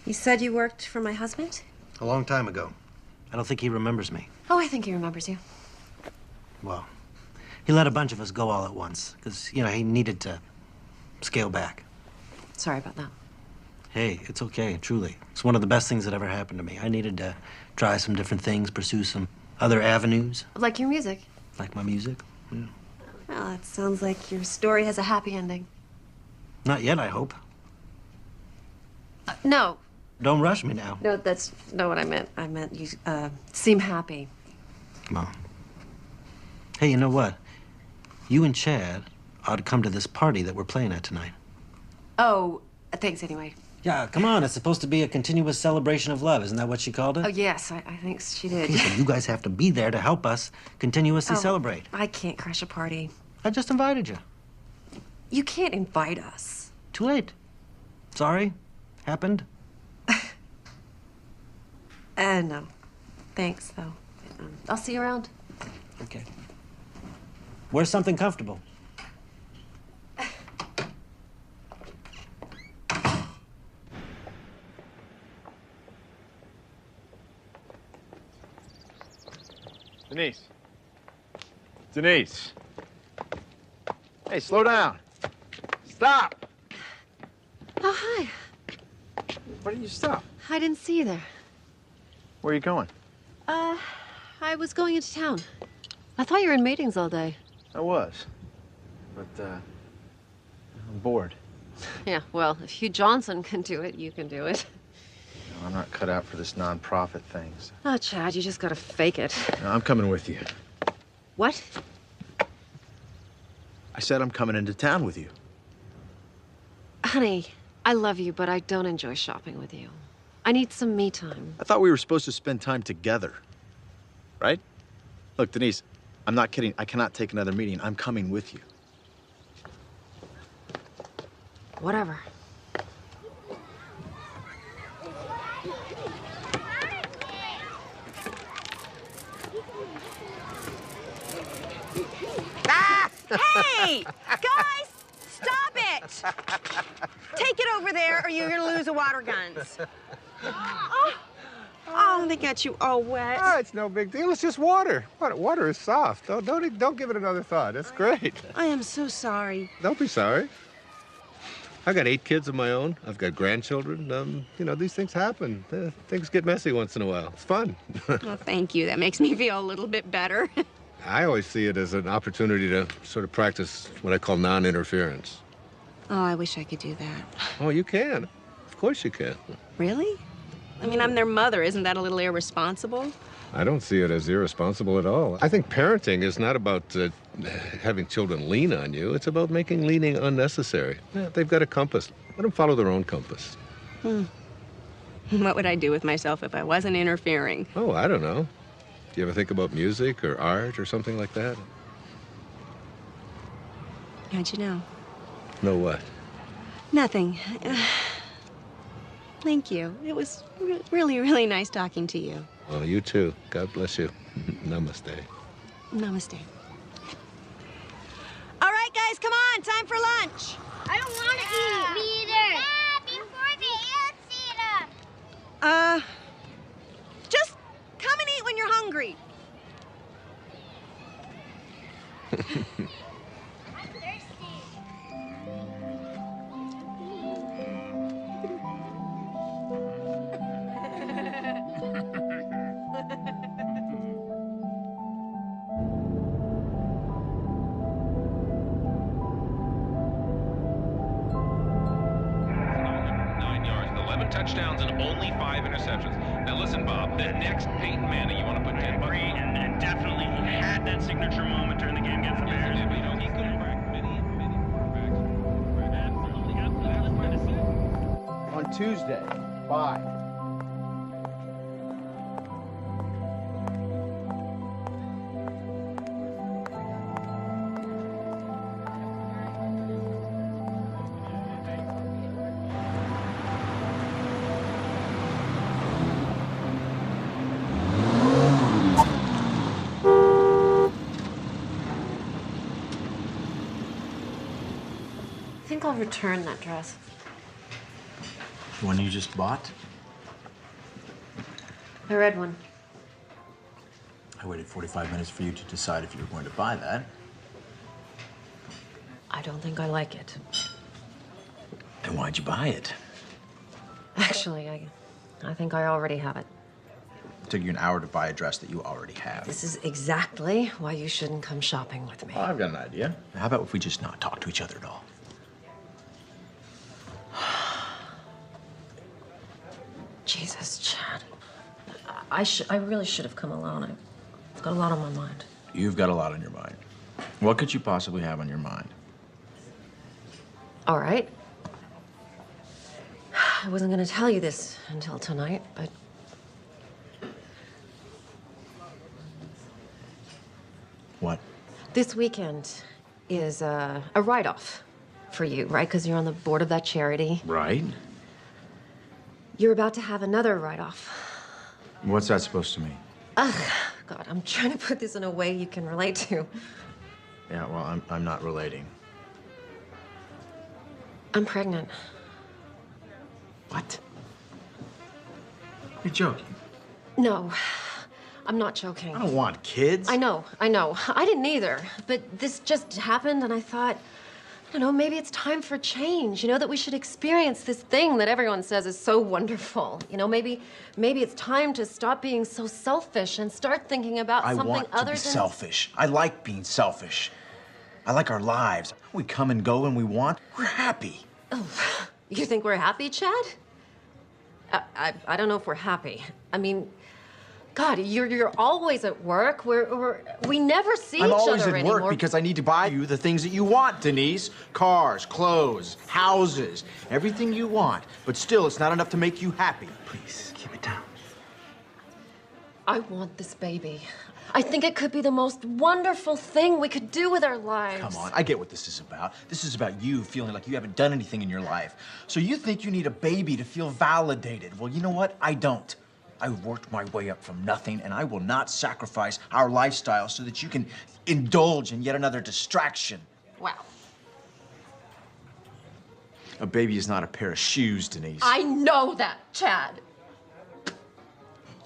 You said you worked for my husband? A long time ago. I don't think he remembers me. Oh, I think he remembers you. Well, he let a bunch of us go all at once, because, you know, he needed to scale back. Sorry about that. Hey, it's okay, truly. It's one of the best things that ever happened to me. I needed to try some different things, pursue some other avenues. Like your music. Like my music, yeah. Well, it sounds like your story has a happy ending. Not yet, I hope. No. Don't rush me now. No, that's not what I meant. I meant you seem happy. Come on. Hey, you know what? You and Chad ought to come to this party that we're playing at tonight. Oh, thanks anyway. Yeah, come on. It's supposed to be a continuous celebration of love. Isn't that what she called it? Oh, yes, I think she did. Okay, so you guys have to be there to help us continuously celebrate. I can't crash a party. I just invited you. You can't invite us. Too late. Sorry. Happened. No. Thanks, though. I'll see you around. Okay. Wear something comfortable. Denise. Denise. Hey, slow down. Stop! Oh, hi. Why didn't you stop? I didn't see you there. Where are you going? I was going into town. I thought you were in meetings all day. I was. But, I'm bored. Yeah, well, if Hugh Johnson can do it, you can do it. No, I'm not cut out for this non-profit thing. So. Oh, Chad, you just gotta fake it. No, I'm coming with you. What? I said I'm coming into town with you. Honey, I love you, but I don't enjoy shopping with you. I need some me time. I thought we were supposed to spend time together. Right? Look, Denise, I'm not kidding. I cannot take another meeting. I'm coming with you. Whatever. Hey! Guys! Stop it! Take it over there or you're gonna lose the water guns. Oh, they got you all wet. Oh, it's no big deal. It's just water. Water is soft. Don't give it another thought. It's great. I am so sorry. Don't be sorry. I've got 8 kids of my own. I've got grandchildren. You know, these things happen. Things get messy once in a while. It's fun. Well, thank you. That makes me feel a little bit better. I always see it as an opportunity to sort of practice what I call non-interference. Oh, I wish I could do that. Oh, you can. Of course you can. Really? I mean, I'm their mother. Isn't that a little irresponsible? I don't see it as irresponsible at all. I think parenting is not about having children lean on you. It's about making leaning unnecessary. Yeah, they've got a compass. Let them follow their own compass. What would I do with myself if I wasn't interfering? Oh, I don't know. Do you ever think about music or art or something like that? How'd you know? Know what? Nothing. Thank you. It was really, really nice talking to you. Well, you too. God bless you. Namaste. Namaste. All right, guys, come on. Time for lunch. I don't want to eat. Me either. Dad, before they eat them. Just come and eat when you're hungry. Touchdowns and only 5 interceptions. Now listen, Bob, the next Peyton Manning, you want to put 10 bucks on? And definitely he had that signature moment during the game against the Bears. Yes, you know, he could have cracked many quarterbacks. On Tuesday, 5. I think I'll return that dress. The one you just bought? The red one. I waited 45 minutes for you to decide if you were going to buy that. I don't think I like it. Then why'd you buy it? Actually, I think I already have it. It took you an hour to buy a dress that you already have. This is exactly why you shouldn't come shopping with me. Oh, I've got an idea. How about if we just not talk to each other at all? Jesus, Chad. I really should have come alone. I've got a lot on my mind. You've got a lot on your mind. What could you possibly have on your mind? All right. I wasn't going to tell you this until tonight, but... What? This weekend is a write-off for you, right? Because you're on the board of that charity. Right. You're about to have another write-off. What's that supposed to mean? Ugh, God, I'm trying to put this in a way you can relate to. Yeah, well, I'm not relating. I'm pregnant. What? You're joking. No, I'm not joking. I don't want kids. I know. I didn't either. But this just happened, and I thought, I don't know, maybe it's time for change. You know, that we should experience this thing that everyone says is so wonderful. You know, maybe it's time to stop being so selfish and start thinking about something other than... I want to be selfish. I like being selfish. I like our lives. We come and go when we want. We're happy. Oh, you think we're happy, Chad? I don't know if we're happy. I mean, God, you're always at work. We never see each other anymore. I'm always at work because I need to buy you the things that you want, Denise. Cars, clothes, houses, everything you want. But still, it's not enough to make you happy. Please, keep it down. I want this baby. I think it could be the most wonderful thing we could do with our lives. Come on, I get what this is about. This is about you feeling like you haven't done anything in your life. So you think you need a baby to feel validated. Well, you know what? I don't. I worked my way up from nothing, and I will not sacrifice our lifestyle so that you can indulge in yet another distraction. Wow. A baby is not a pair of shoes, Denise. I know that, Chad.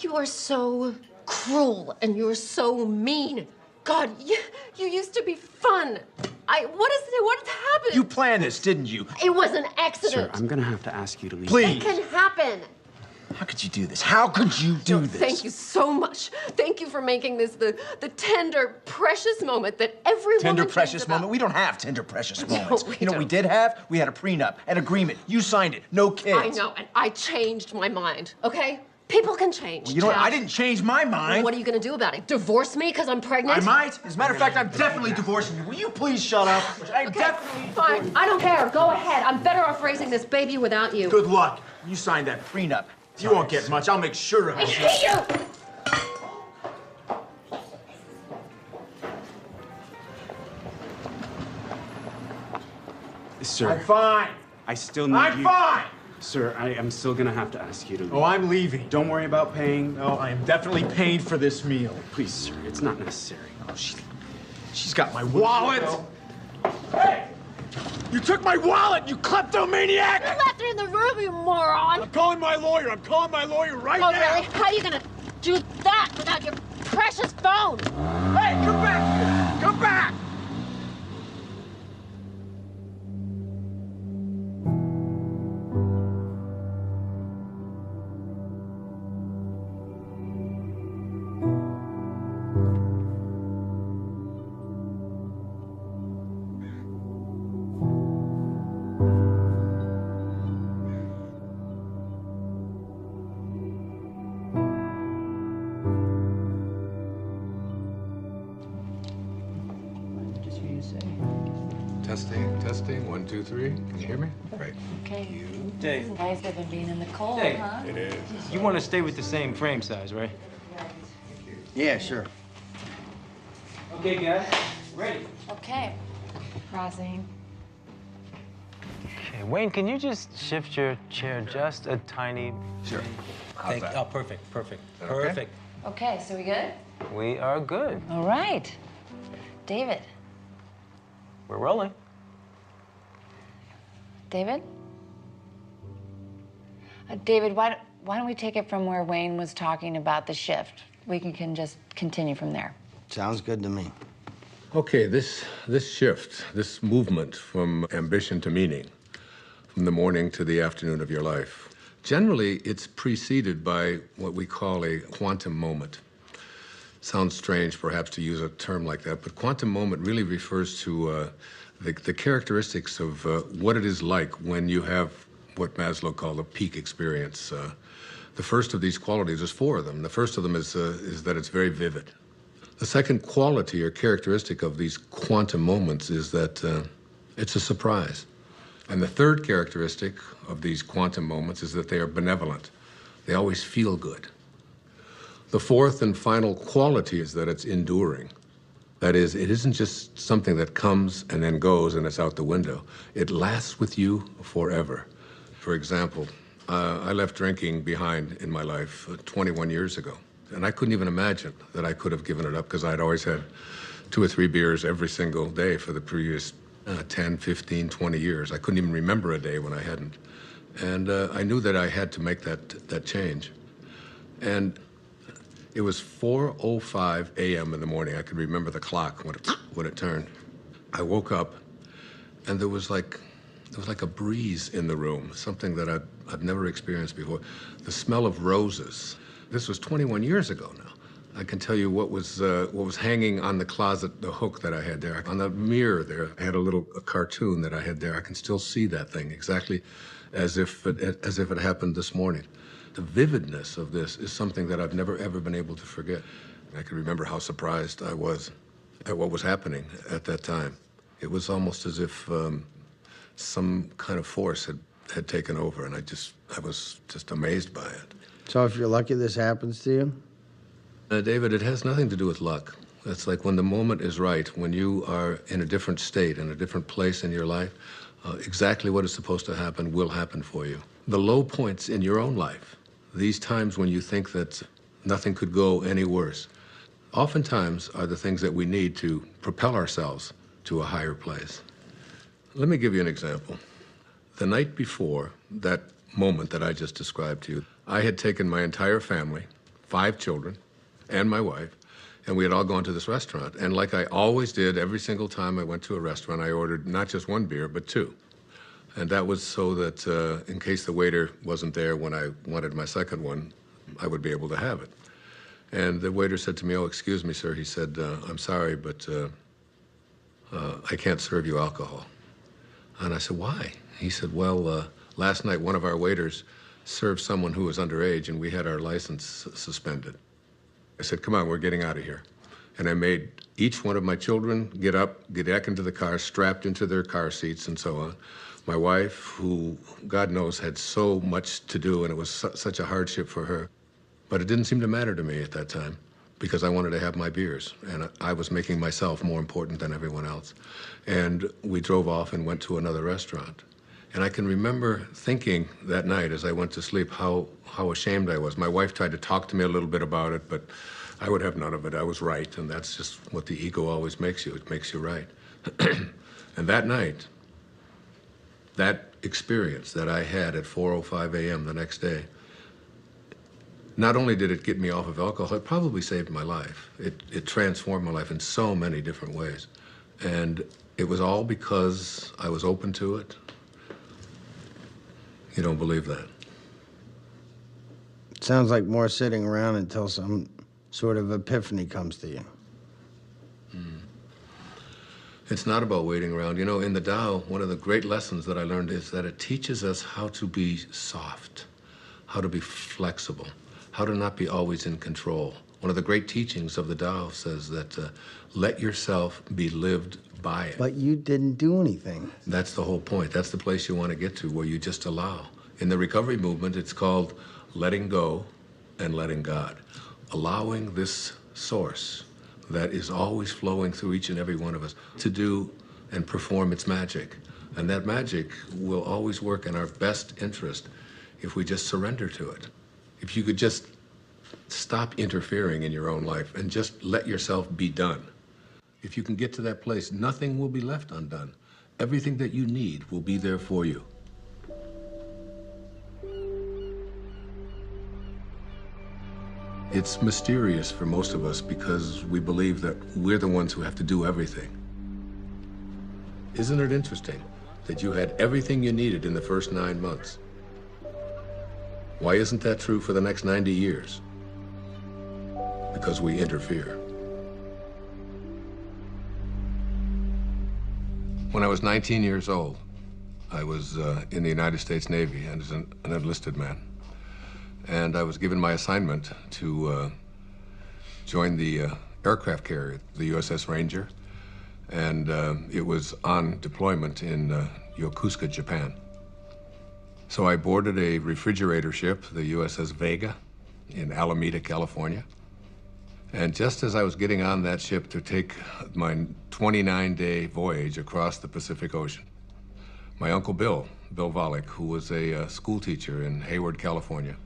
You are so cruel, and you're so mean. God, you used to be fun. What happened? You planned this, didn't you? It was an accident. Sir, I'm gonna have to ask you to leave. Please. It can happen. How could you do this? How could you do this? Thank you so much. Thank you for making this the tender, precious moment that every Tender, woman precious dreams about. moment? We don't have tender, precious moments. we You know what we did have? We had a prenup, an agreement. You signed it. No kids. I know, and I changed my mind, okay? People can change. Well, you know what? Chad. I didn't change my mind. Well, what are you gonna do about it? Divorce me because I'm pregnant? I might. As a matter of fact, I'm definitely divorcing you. Will you please shut up? I'm Okay, definitely fine. I don't care. Go ahead. I'm better off raising this baby without you. Good luck. You signed that prenup. You won't get much. I'll make sure of I it. hate you! Sir. I'm fine. I still need I'm you. fine. Sir, I'm still gonna have to ask you to leave. Oh, I'm leaving. Don't worry about paying. No, I am definitely paying for this meal. Please, sir, it's not necessary. Oh, she's got my wallet. Hey! You took my wallet, you kleptomaniac! You left it in the room, you moron! I'm calling my lawyer. I'm calling my lawyer right now. Oh, really? How are you gonna do that without your precious phone? Hey, come back here! Come back! Testing. 1, 2, 3. Can you hear me? Great. Okay. Dave. It's nice of being in the cold, Dave. huh? It is. You want to stay with the same frame size, right? Yeah, sure. Okay, guys. Ready. Okay. Crossing. Okay, Wayne, can you just shift your chair just a tiny... Sure. Thank you. Oh, perfect. Okay? Perfect. Okay, so we good? We are good. All right. David. We're rolling. David? David, why don't we take it from where Wayne was talking about the shift? We can just continue from there. Sounds good to me. Okay, this shift, this movement from ambition to meaning, from the morning to the afternoon of your life, generally it's preceded by what we call a quantum moment. Sounds strange, perhaps, to use a term like that, but quantum moment really refers to the characteristics of what it is like when you have what Maslow called a peak experience. The first of these qualities, there's 4 of them. The first of them is that it's very vivid. The second quality or characteristic of these quantum moments is that it's a surprise. And the third characteristic of these quantum moments is that they are benevolent. They always feel good. The fourth and final quality is that it's enduring. That is, it isn't just something that comes and then goes and it's out the window. It lasts with you forever. For example, I left drinking behind in my life 21 years ago. And I couldn't even imagine that I could have given it up because I'd always had 2 or 3 beers every single day for the previous 10, 15, 20 years. I couldn't even remember a day when I hadn't. And I knew that I had to make that change. And it was 4:05 a.m. in the morning. I could remember the clock when it turned. I woke up, and there was like a breeze in the room, something that I'd never experienced before. The smell of roses. This was 21 years ago now. I can tell you what was hanging on the closet, the hook that I had there. On the mirror there, I had a cartoon that I had there. I can still see that thing exactly as if it happened this morning. The vividness of this is something that I've never, ever been able to forget. I can remember how surprised I was at what was happening at that time. It was almost as if some kind of force had taken over, and I was just amazed by it. So if you're lucky this happens to you? David, it has nothing to do with luck. It's like when the moment is right, when you are in a different state, in a different place in your life, exactly what is supposed to happen will happen for you. The low points in your own life, these times when you think that nothing could go any worse, oftentimes are the things that we need to propel ourselves to a higher place. Let me give you an example. The night before that moment that I just described to you, I had taken my entire family, 5 children, and my wife, and we had all gone to this restaurant. And like I always did, every single time I went to a restaurant, I ordered not just 1 beer, but 2. And that was so that in case the waiter wasn't there when I wanted my second one, I would be able to have it. And the waiter said to me, "Oh, excuse me, sir." He said, "I'm sorry, but I can't serve you alcohol." And I said, "Why?" He said, "Well, last night one of our waiters served someone who was underage, and we had our license suspended." I said, "Come on, we're getting out of here." And I made each one of my children get up, get back into the car, strapped into their car seats and so on. My wife, who, God knows, had so much to do, and it was such a hardship for her. But it didn't seem to matter to me at that time because I wanted to have my beers, and I was making myself more important than everyone else. And we drove off and went to another restaurant. And I can remember thinking that night as I went to sleep how ashamed I was. My wife tried to talk to me a little bit about it, but I would have none of it. I was right, and that's just what the ego always makes you. It makes you right. And that night, that experience that I had at 4:05 a.m. the next day, not only did it get me off of alcohol, it probably saved my life. It transformed my life in so many different ways. And it was all because I was open to it. You don't believe that? It sounds like more sitting around until some sort of epiphany comes to you. It's not about waiting around. You know, in the Tao, one of the great lessons that I learned is that it teaches us how to be soft, how to be flexible, how to not be always in control. One of the great teachings of the Tao says that let yourself be lived by it. But you didn't do anything. That's the whole point. That's the place you want to get to, where you just allow. In the recovery movement, it's called letting go and letting God. Allowing this source that is always flowing through each and every one of us to do and perform its magic. And that magic will always work in our best interest if we just surrender to it. If you could just stop interfering in your own life and just let yourself be done. If you can get to that place, nothing will be left undone. Everything that you need will be there for you. It's mysterious for most of us because we believe that we're the ones who have to do everything. Isn't it interesting that you had everything you needed in the first 9 months? Why isn't that true for the next 90 years? Because we interfere. When I was 19 years old, I was in the United States Navy and as an enlisted man. And I was given my assignment to join the aircraft carrier, the USS Ranger, and it was on deployment in Yokosuka, Japan. So I boarded a refrigerator ship, the USS Vega, in Alameda, California. And just as I was getting on that ship to take my 29-day voyage across the Pacific Ocean, my Uncle Bill Volek, who was a school teacher in Hayward, California,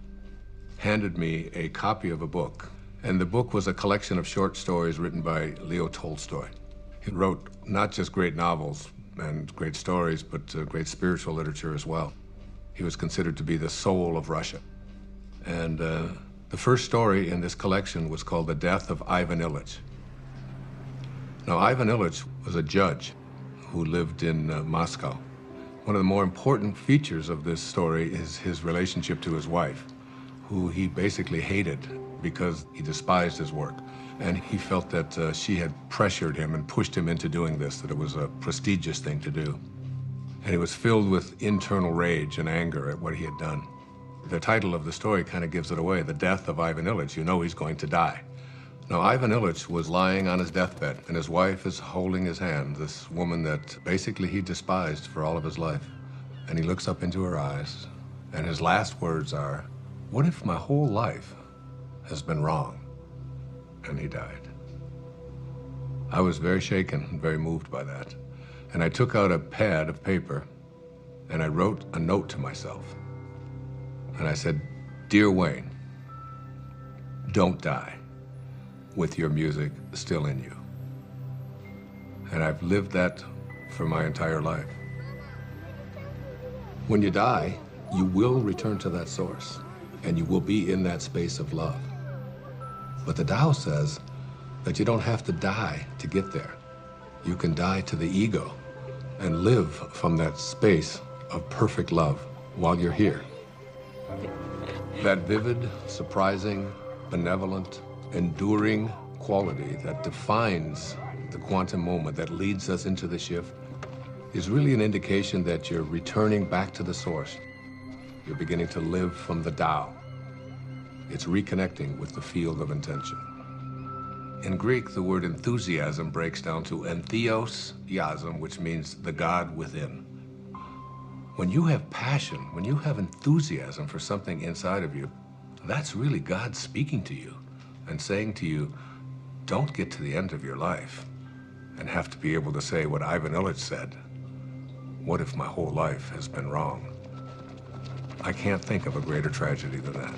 handed me a copy of a book. And the book was a collection of short stories written by Leo Tolstoy. He wrote not just great novels and great stories, but great spiritual literature as well. He was considered to be the soul of Russia. And the first story in this collection was called The Death of Ivan Ilyich. Now, Ivan Ilyich was a judge who lived in Moscow. One of the more important features of this story is his relationship to his wife, who he basically hated because he despised his work. And he felt that she had pressured him and pushed him into doing this, that it was a prestigious thing to do. And he was filled with internal rage and anger at what he had done. The title of the story kind of gives it away, The Death of Ivan Ilyich. You know he's going to die. Now, Ivan Ilyich was lying on his deathbed, and his wife is holding his hand, this woman that basically he despised for all of his life. And he looks up into her eyes, and his last words are, "What if my whole life has been wrong?" And he died. I was very shaken and very moved by that. And I took out a pad of paper, and I wrote a note to myself. And I said, "Dear Wayne, don't die with your music still in you." And I've lived that for my entire life. When you die, you will return to that source, and you will be in that space of love. But the Tao says that you don't have to die to get there. You can die to the ego and live from that space of perfect love while you're here. That vivid, surprising, benevolent, enduring quality that defines the quantum moment that leads us into the shift is really an indication that you're returning back to the source. You're beginning to live from the Tao. It's reconnecting with the field of intention. In Greek, the word enthusiasm breaks down to entheos-iasm, which means the God within. When you have passion, when you have enthusiasm for something inside of you, that's really God speaking to you and saying to you, don't get to the end of your life and have to be able to say what Ivan Ilyich said, "What if my whole life has been wrong?" I can't think of a greater tragedy than that.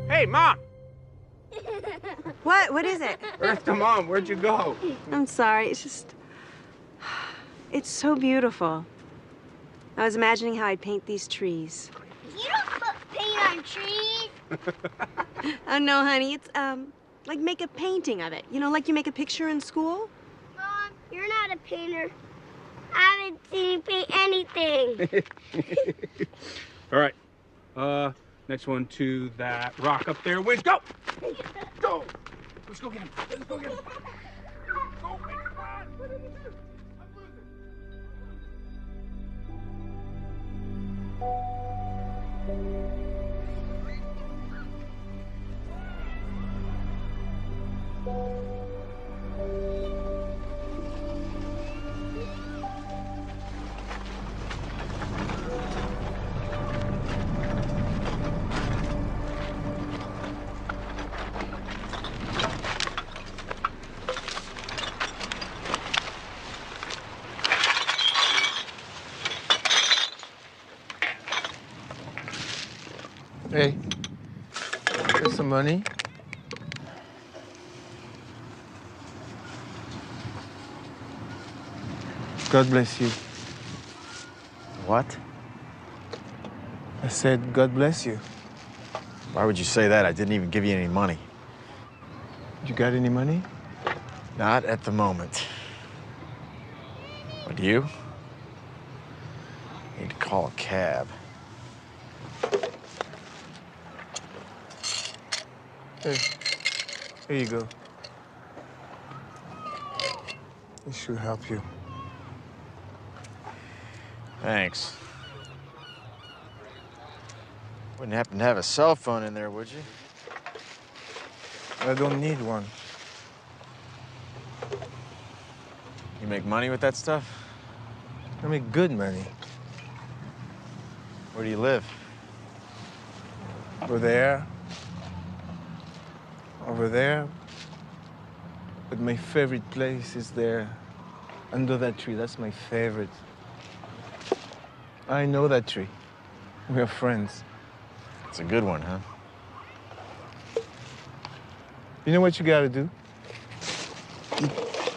Hey, Mom! What? What is it? Earth to Mom, where'd you go? I'm sorry. It's just... It's so beautiful. I was imagining how I'd paint these trees. You don't put paint on trees. Oh, no, honey. It's, like make a painting of it. You know, like you make a picture in school? Mom, You're not a painter. I haven't seen you paint anything. All right. Next one to that rock up there. Wins, go! Go! Let's go get him. Let's go get him. Go, win, come on! What did he do? I'm Hey, here's some money. God bless you. What? I said, God bless you. Why would you say that? I didn't even give you any money. You got any money? Not at the moment. But you? Need to call a cab. Hey, here you go. This should help you. Thanks. Wouldn't happen to have a cell phone in there, would you? I don't need one. You make money with that stuff? I make good money. Where do you live? Over there. Over there. But my favorite place is there. Under that tree. That's my favorite. I know that tree. We are friends. It's a good one, huh? You know what you gotta do? You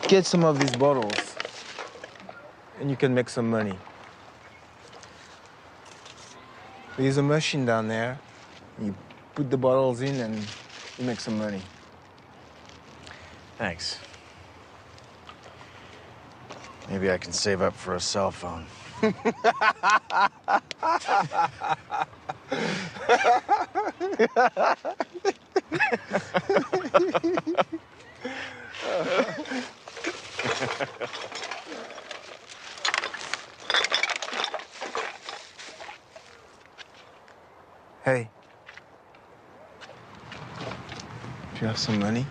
get some of these bottles, and you can make some money. There's a machine down there. You put the bottles in, and you make some money. Thanks. Maybe I can save up for a cell phone. Hey. Do you have some money?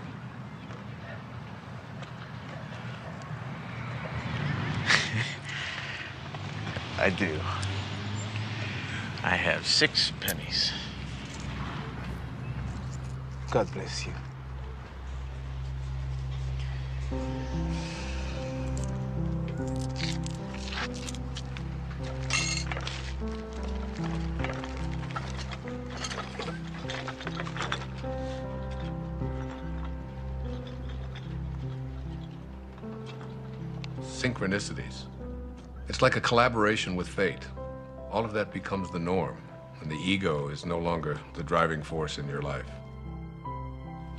I do. I have 6 pennies. God bless you. Synchronicities. It's like a collaboration with fate. All of that becomes the norm, and the ego is no longer the driving force in your life.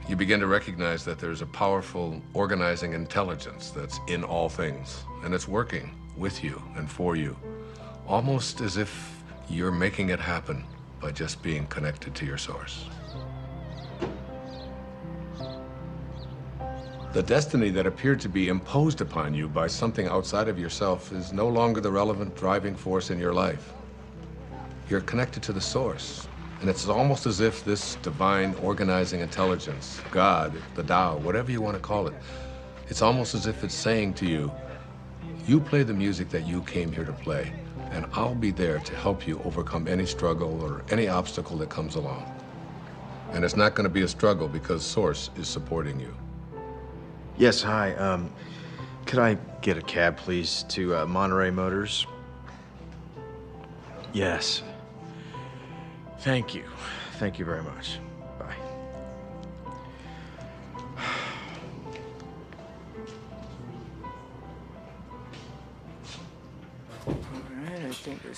You begin to recognize that there's a powerful organizing intelligence that's in all things, and it's working with you and for you, almost as if you're making it happen by just being connected to your source. The destiny that appeared to be imposed upon you by something outside of yourself is no longer the relevant driving force in your life. You're connected to the source, and it's almost as if this divine organizing intelligence, God, the Tao, whatever you want to call it, it's almost as if it's saying to you, you play the music that you came here to play, and I'll be there to help you overcome any struggle or any obstacle that comes along. And it's not going to be a struggle because Source is supporting you. Yes, hi. Could I get a cab, please, to Monterey Motors? Yes. Thank you. Thank you very much. Bye.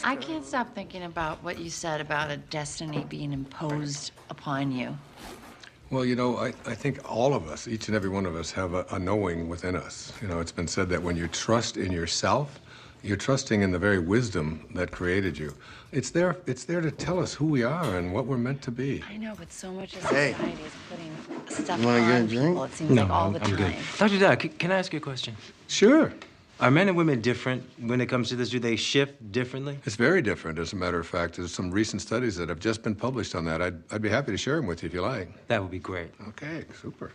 I can't stop thinking about what you said about a destiny being imposed upon you. Well, you know, I think all of us, each and every one of us, have a knowing within us. You know, it's been said that when you trust in yourself, you're trusting in the very wisdom that created you. It's there to tell us who we are and what we're meant to be. I know, but so much of Hey. society is putting stuff You wanna get a on drink? people. It seems like all the time. good. Dr. Dyer, can I ask you a question? Sure. Are men and women different when it comes to this? Do they shift differently? It's very different, as a matter of fact. There's some recent studies that have just been published on that. I'd be happy to share them with you if you like. That would be great. Okay, super.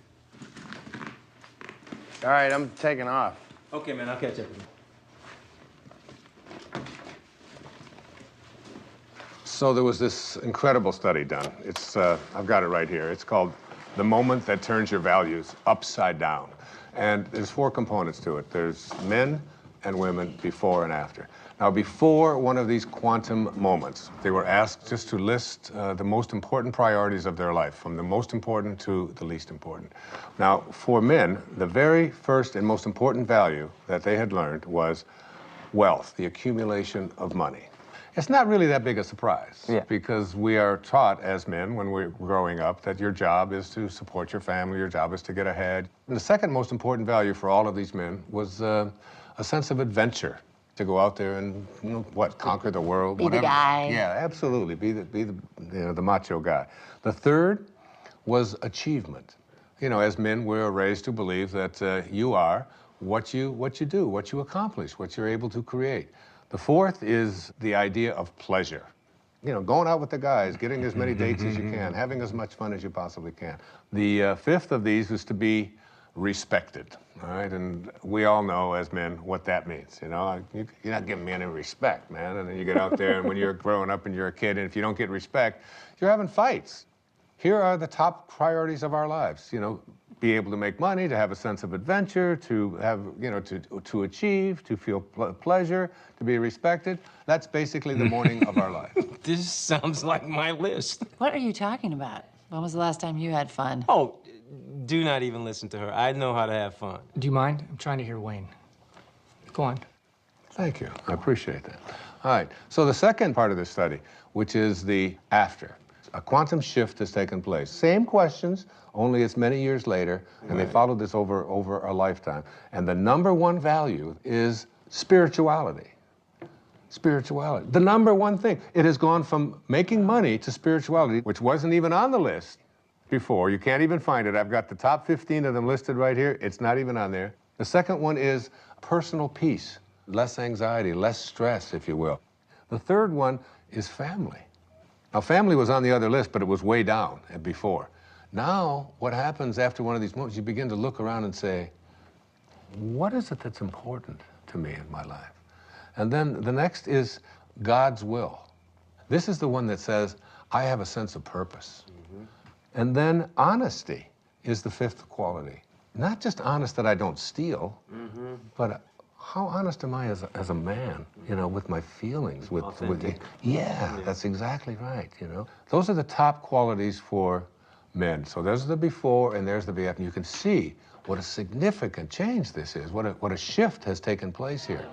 All right, I'm taking off. Okay, man, I'll catch up with you. So there was this incredible study done. I've got it right here. It's called The Moment That Turns Your Values Upside Down. And there's 4 components to it. There's men and women before and after. Now, before one of these quantum moments, they were asked just to list the most important priorities of their life, from the most important to the least important. Now, for men, the very first and most important value that they had learned was wealth, the accumulation of money. It's not really that big a surprise, because we are taught as men when we're growing up that your job is to support your family, your job is to get ahead. And the second most important value for all of these men was a sense of adventure, to go out there and, conquer the world. Be the guy. Yeah, absolutely, be the macho guy. The third was achievement. You know, as men, we're raised to believe that you are what you do, what you accomplish, what you're able to create. The fourth is the idea of pleasure. You know, going out with the guys, getting as many dates as you can, having as much fun as you possibly can. The fifth of these is to be respected, all right? And we all know as men what that means, you know? You're not giving me any respect, man. And then you get out there, and when you're growing up and you're a kid, and if you don't get respect, you're having fights. Here are the top priorities of our lives, you know, be able to make money, to have a sense of adventure, to have, to achieve, to feel pleasure, to be respected. That's basically the morning of our life. This sounds like my list. What are you talking about? When was the last time you had fun? Oh, do not even listen to her. I know how to have fun. Do you mind? I'm trying to hear Wayne. Go on. Thank you. I appreciate that. All right. So the second part of this study, which is the after. A quantum shift has taken place. Same questions, only it's many years later, and they followed this over a lifetime. And the number one value is spirituality. Spirituality. The number one thing. It has gone from making money to spirituality, which wasn't even on the list before. You can't even find it. I've got the top 15 of them listed right here. It's not even on there. The second one is personal peace, less anxiety, less stress, if you will. The third one is family. Now, family was on the other list, but it was way down before. Now, what happens after one of these moments, you begin to look around and say, what is it that's important to me in my life? And then the next is God's will. This is the one that says, I have a sense of purpose. And then honesty is the fifth quality. Not just honest that I don't steal, but how honest am I as a man, you know, with my feelings, with yeah, that's exactly right, you know. Those are the top qualities for men. So there's the before and there's the after. You can see what a significant change this is, what a shift has taken place here.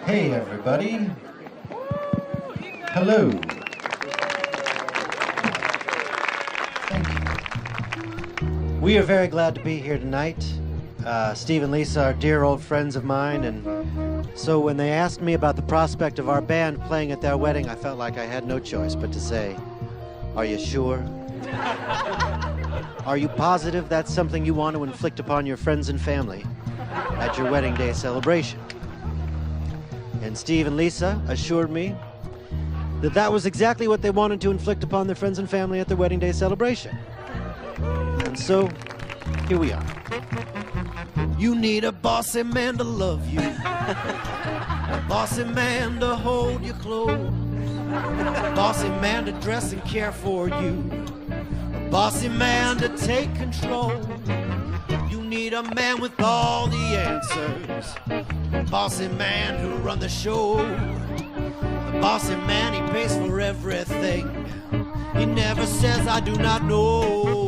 Hey, everybody. Hello. Thank you. We are very glad to be here tonight. Steve and Lisa are dear old friends of mine, and so when they asked me about the prospect of our band playing at their wedding, I felt like I had no choice but to say, are you sure? Are you positive that's something you want to inflict upon your friends and family at your wedding day celebration? And Steve and Lisa assured me that that was exactly what they wanted to inflict upon their friends and family at their wedding day celebration. And so, here we are. You need a bossy man to love you, a bossy man to hold you close, a bossy man to dress and care for you, a bossy man to take control. You need a man with all the answers, a bossy man who run the show. The bossy man, he pays for everything. He never says, I do not know.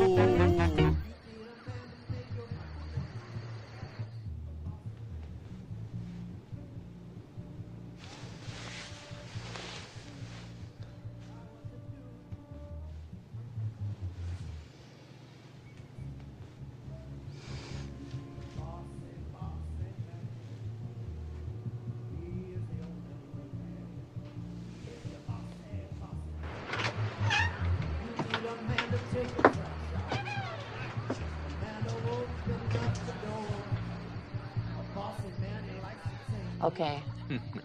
Okay.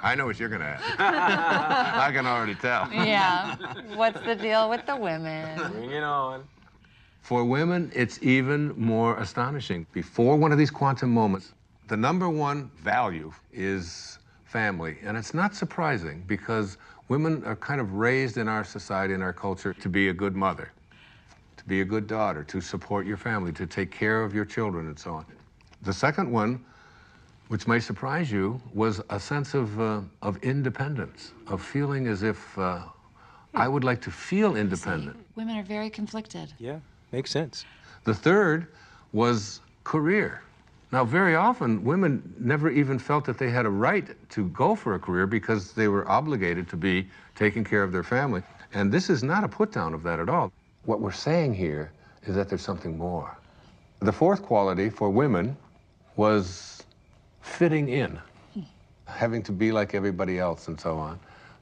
I know what you're going to ask. I can already tell. Yeah. What's the deal with the women? Bring it on. For women, it's even more astonishing. Before one of these quantum moments, the number one value is family. And it's not surprising because women are kind of raised in our society, in our culture, to be a good mother, to be a good daughter, to support your family, to take care of your children, and so on. The second one, which may surprise you, was a sense of independence, of feeling as if I would like to feel independent. Women are very conflicted. Yeah, makes sense. The third was career. Now, very often, women never even felt that they had a right to go for a career because they were obligated to be taking care of their family. And this is not a put-down of that at all. What we're saying here is that there's something more. The fourth quality for women was fitting in, having to be like everybody else and so on.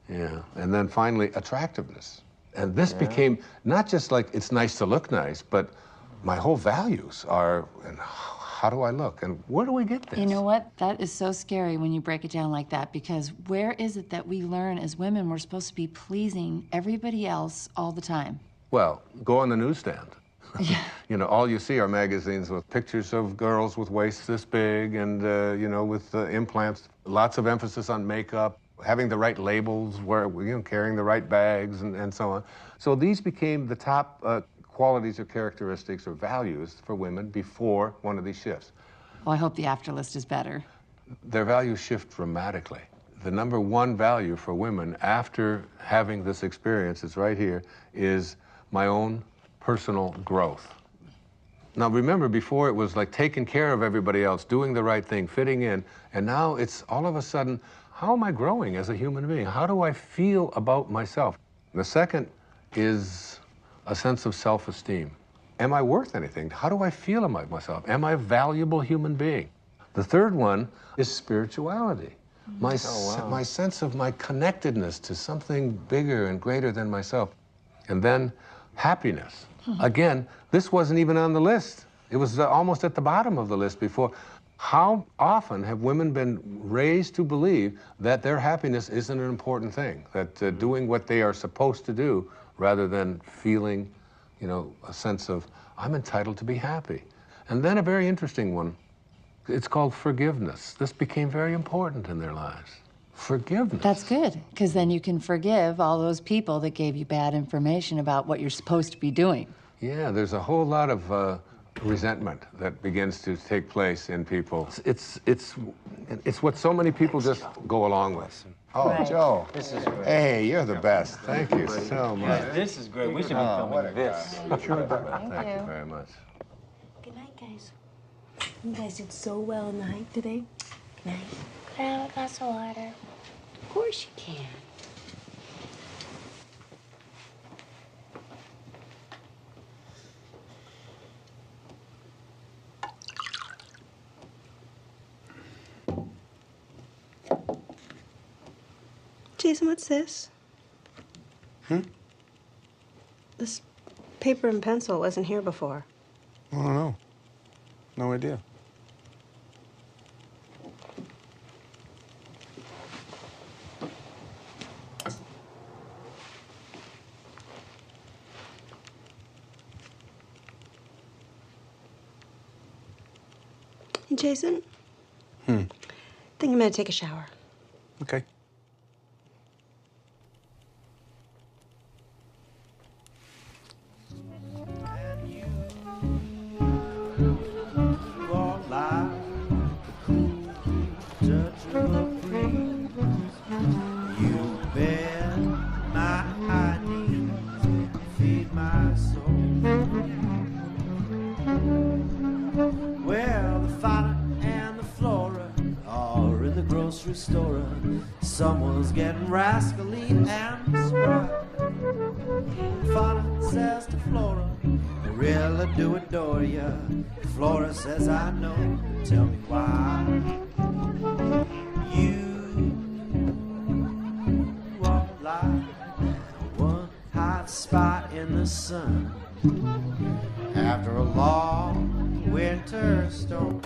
Yeah. And then finally, attractiveness. And this became not just like it's nice to look nice, but my whole values are, and how do I look? And where do we get this? You know what? That is so scary when you break it down like that, because where is it that we learn as women we're supposed to be pleasing everybody else all the time? Well, go on the newsstand. You know, all you see are magazines with pictures of girls with waists this big and, you know, with implants, lots of emphasis on makeup, having the right labels, carrying the right bags and so on. So these became the top qualities or characteristics or values for women before one of these shifts. Well, I hope the after list is better. Their values shift dramatically. The number one value for women after having this experience, it's right here, is my own personal growth. Now remember, before it was like taking care of everybody else, doing the right thing, fitting in, and now it's all of a sudden, how am I growing as a human being? How do I feel about myself? The second is a sense of self-esteem. Am I worth anything? How do I feel about myself? Am I a valuable human being? The third one is spirituality. My sense of my connectedness to something bigger and greater than myself. And then happiness. Again, this wasn't even on the list. It was almost at the bottom of the list before. How often have women been raised to believe that their happiness isn't an important thing, that doing what they are supposed to do rather than feeling, you know, a sense of, I'm entitled to be happy. And then a very interesting one, it's called forgiveness. This became very important in their lives. Forgiveness. That's good, because then you can forgive all those people that gave you bad information about what you're supposed to be doing. Yeah, there's a whole lot of resentment that begins to take place in people. It's what so many people just go along with. Oh, Right. Joe. This is great. Hey, you're the best. Thank you so much. Yeah, this is great. We should be filming this. Thank you very much. Good night, guys. You guys did so well in the hike today. Good night. Could I have a glass of water? Of course you can. Jason, what's this? This paper and pencil wasn't here before. I don't know. No idea. Hey, Jason? I think I'm gonna take a shower. Okay. Well, the fauna and the flora are in the grocery store. Someone's getting rascally and spry. Fauna says to Flora, I really do adore ya. Flora says, I know, tell me why. You won't lie. One hot spot in the sun. After a long winter storm.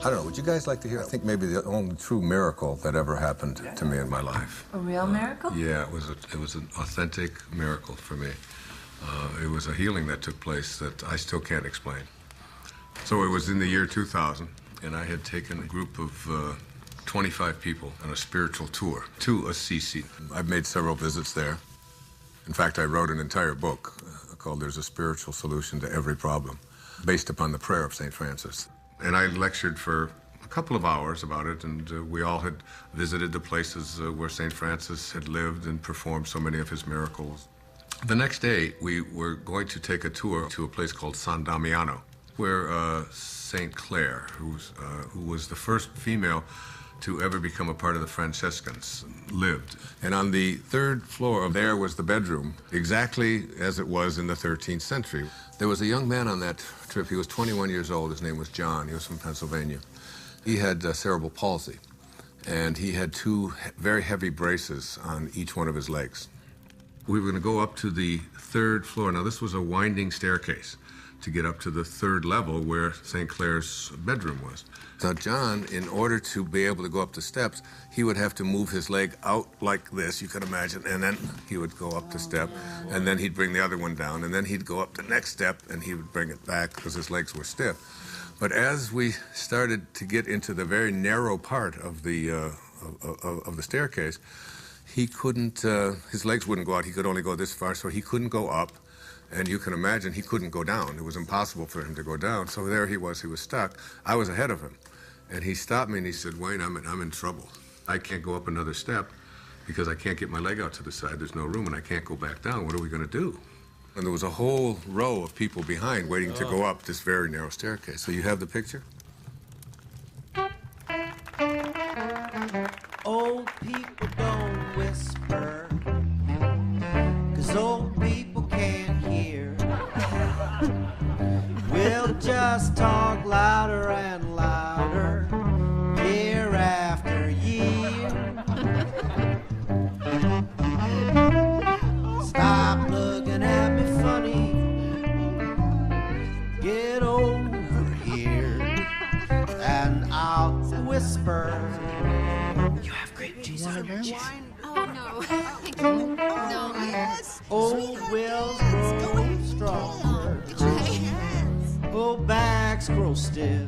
I don't know, would you guys like to hear? I think maybe the only true miracle that ever happened to me in my life. A real miracle? Yeah, it was an authentic miracle for me. It was a healing that took place that I still can't explain. So it was in the year 2000, and I had taken a group of 25 people on a spiritual tour to Assisi. I've made several visits there. In fact, I wrote an entire book called There's a Spiritual Solution to Every Problem, based upon the prayer of St. Francis. And I lectured for a couple of hours about it, and we all had visited the places where St. Francis had lived and performed so many of his miracles. The next day, we were going to take a tour to a place called San Damiano, where St. Clare, who was the first female to ever become a part of the Franciscans, lived. And on the third floor there was the bedroom, exactly as it was in the 13th century. There was a young man on that trip. He was 21 years old. His name was John. He was from Pennsylvania. He had cerebral palsy, and he had two very heavy braces on each one of his legs. We were going to go up to the third floor. Now, this was a winding staircase to get up to the third level where St. Clare's bedroom was. Now, John, in order to be able to go up the steps, he would have to move his leg out like this, you can imagine, and then he would go up the step, and then he'd bring the other one down, and then he'd go up the next step, and he would bring it back because his legs were stiff. But as we started to get into the very narrow part of the staircase, he couldn't, his legs wouldn't go out. He could only go this far, so he couldn't go up. And you can imagine he couldn't go down. It was impossible for him to go down. So there he was stuck. I was ahead of him. And he stopped me and he said, Wayne, I'm in trouble. I can't go up another step because I can't get my leg out to the side. There's no room and I can't go back down. What are we going to do? And there was a whole row of people behind waiting to go up this very narrow staircase. So you have the picture? Old people don't whisper, 'cause old people can't hear. We'll just talk louder and louder, year after year. Stop looking at me funny, get over here, and I'll whisper. You have grape juice on your wine? Oh, no. No. Yes. Old wills grow stronger. Old backs grow stiff.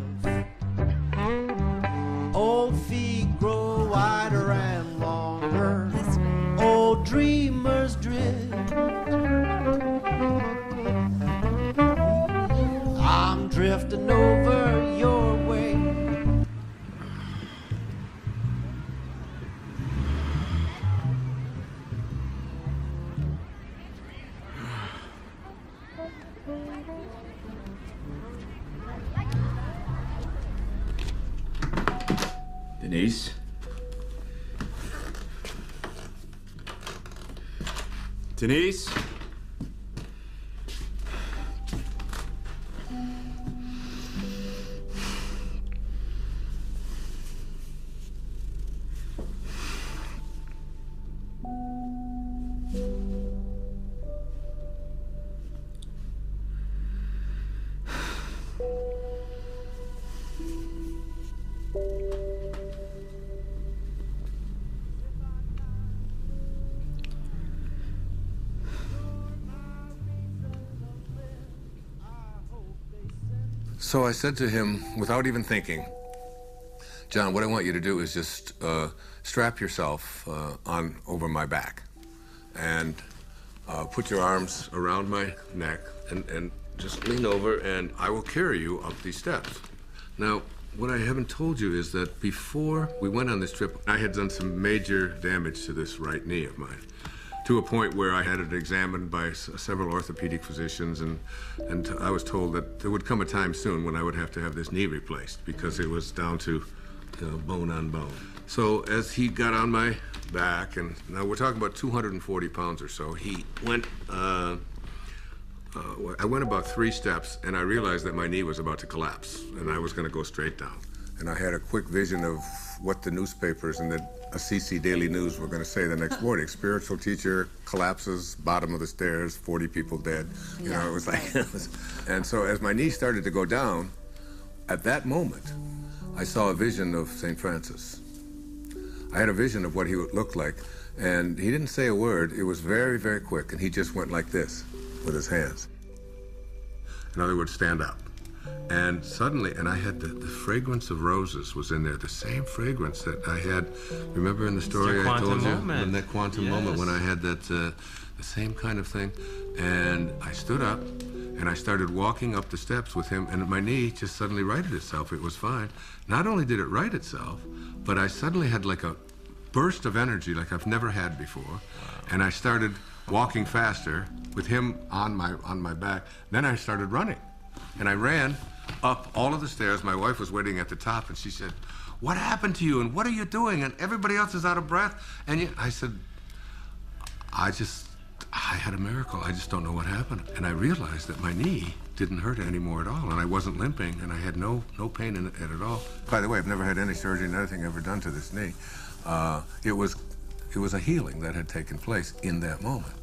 Old feet grow wider and longer. Old dreamers drift. I'm drifting over your way. Denise? Denise? So I said to him, without even thinking, John, what I want you to do is just strap yourself on over my back and put your arms around my neck and just lean over and I will carry you up these steps. Now, what I haven't told you is that before we went on this trip, I had done some major damage to this right knee of mine, to a point where I had it examined by several orthopedic physicians, and I was told that there would come a time soon when I would have to have this knee replaced because it was down to bone on bone. So as he got on my back, and now we're talking about 240 pounds or so, he went, I went about 3 steps, and I realized that my knee was about to collapse, and I was going to go straight down. And I had a quick vision of what the newspapers and the Assisi Daily News were going to say the next morning. Spiritual teacher collapses, bottom of the stairs, 40 people dead. You know, it was like, and so as my knee started to go down, at that moment, I saw a vision of St. Francis. I had a vision of what he would look like, and he didn't say a word. It was very, very quick, and he just went like this with his hands. In other words, stand up. And suddenly, and I had the fragrance of roses was in there, the same fragrance that I had, remember in the story I told you? In that quantum moment when I had that, the same kind of thing. And I stood up, and I started walking up the steps with him, and my knee just suddenly righted itself. It was fine. Not only did it right itself, but I suddenly had like a burst of energy like I've never had before. And I started walking faster with him on my back. Then I started running. And I ran up all of the stairs. My wife was waiting at the top, and she said, "What happened to you, and what are you doing? And everybody else is out of breath." And I said, I had a miracle. I just don't know what happened. And I realized that my knee didn't hurt anymore at all, and I wasn't limping, and I had no pain in it at all. By the way, I've never had any surgery, anything ever done to this knee. It was a healing that had taken place in that moment.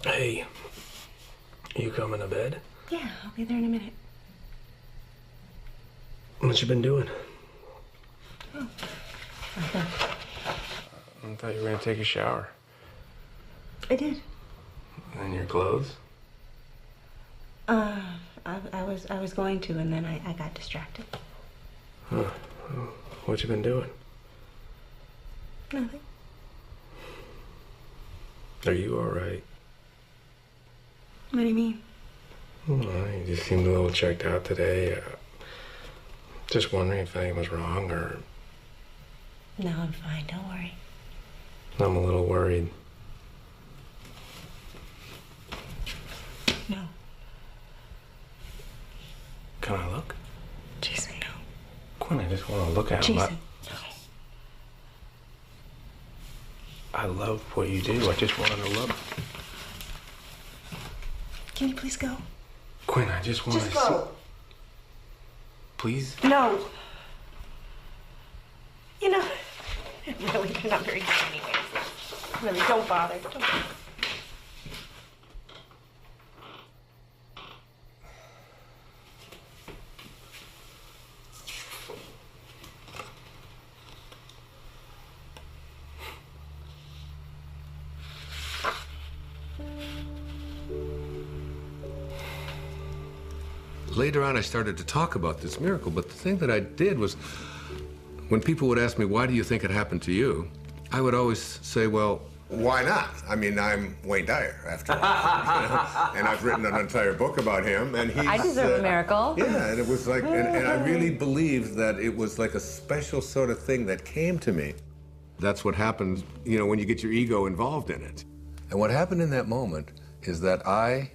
Hey, you coming to bed? Yeah, I'll be there in a minute. What you been doing? Oh. I thought you were gonna take a shower. I did. And your clothes? I was going to, and then I got distracted. Huh. What you been doing? Nothing. Are you all right? What do you mean? Well, you just seemed a little checked out today. Just wondering if anything was wrong, or... No, I'm fine. Don't worry. I'm a little worried. No. Can I look? Jason, no. Quinn, I just want to look at him. Jason, no. I love what you do. I just wanted to look. Can you please go? Quinn, I just want to Just go. Please? No. You know, really, you're not very good anyways. Really, don't bother. Don't bother. Later on, I started to talk about this miracle, but the thing that I did was, when people would ask me, why do you think it happened to you? I would always say, well, why not? I mean, I'm Wayne Dyer, after all. And I've written an entire book about him, and he's... I deserve a miracle. Yeah, and it was like, and I really believed that it was like a special sort of thing that came to me. That's what happens, you know, when you get your ego involved in it. And what happened in that moment is that I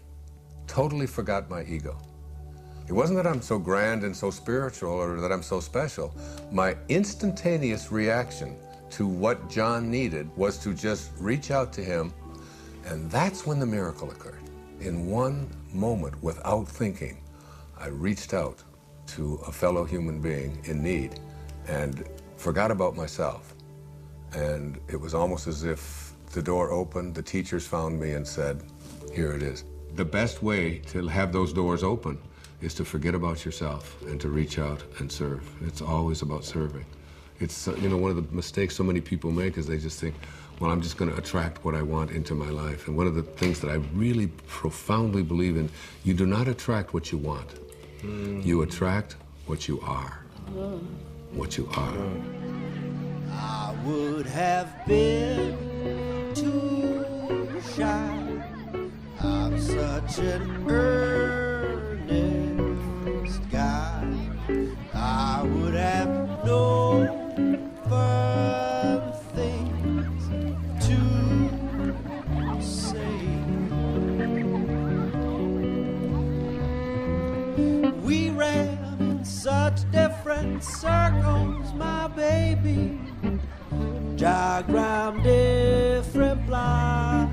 totally forgot my ego. It wasn't that I'm so grand and so spiritual or that I'm so special. My instantaneous reaction to what John needed was to just reach out to him, and that's when the miracle occurred. In one moment, without thinking, I reached out to a fellow human being in need and forgot about myself. And it was almost as if the door opened, the teachers found me and said, here it is. The best way to have those doors open is to forget about yourself and to reach out and serve. It's always about serving. It's, you know, one of the mistakes so many people make is they just think, well, I'm just going to attract what I want into my life. And one of the things that I really profoundly believe in, you do not attract what you want. You attract what you are. What you are. I would have been too shy. I'm such an earnest guy. I would have no firm things to say. We ran in such different circles, my baby. Diagram different blocks.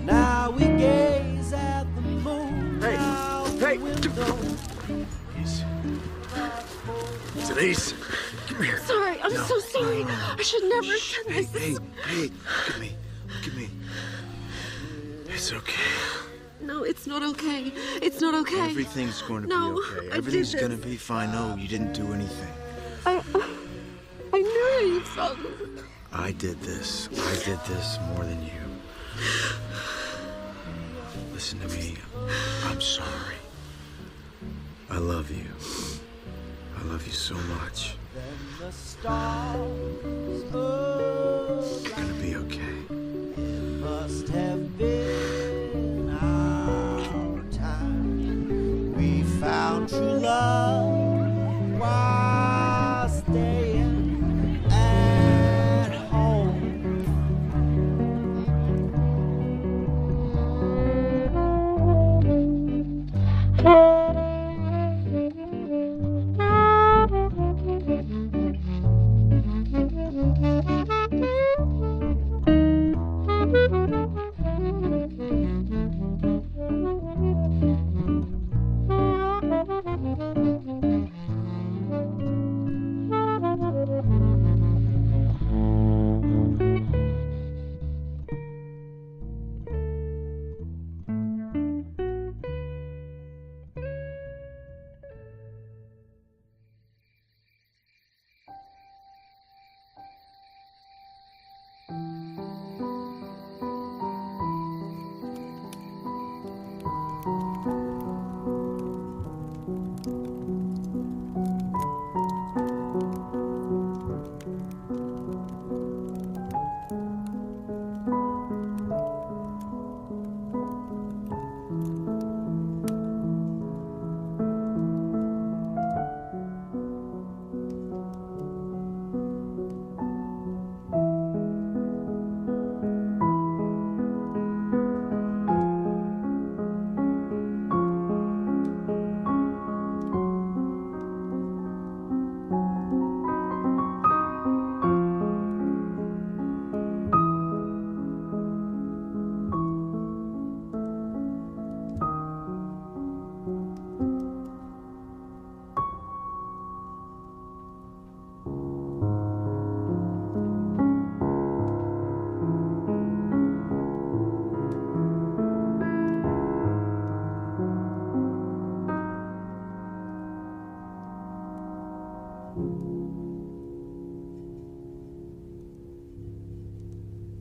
Now we gaze at the moon out the window. Denise, come here. Sorry, I'm so sorry. I should never have done this. Hey, look at me. Look at me. It's okay. No, it's not okay. It's not okay. Everything's going to be No, okay. I Everything's did going to this. be fine. No, you didn't do anything. I knew you felt this. I did this. I did this more than you. Listen to me. I'm sorry. I love you. I love you so much. The stars You're gonna be okay. must have been our time. We found true love while staying at home.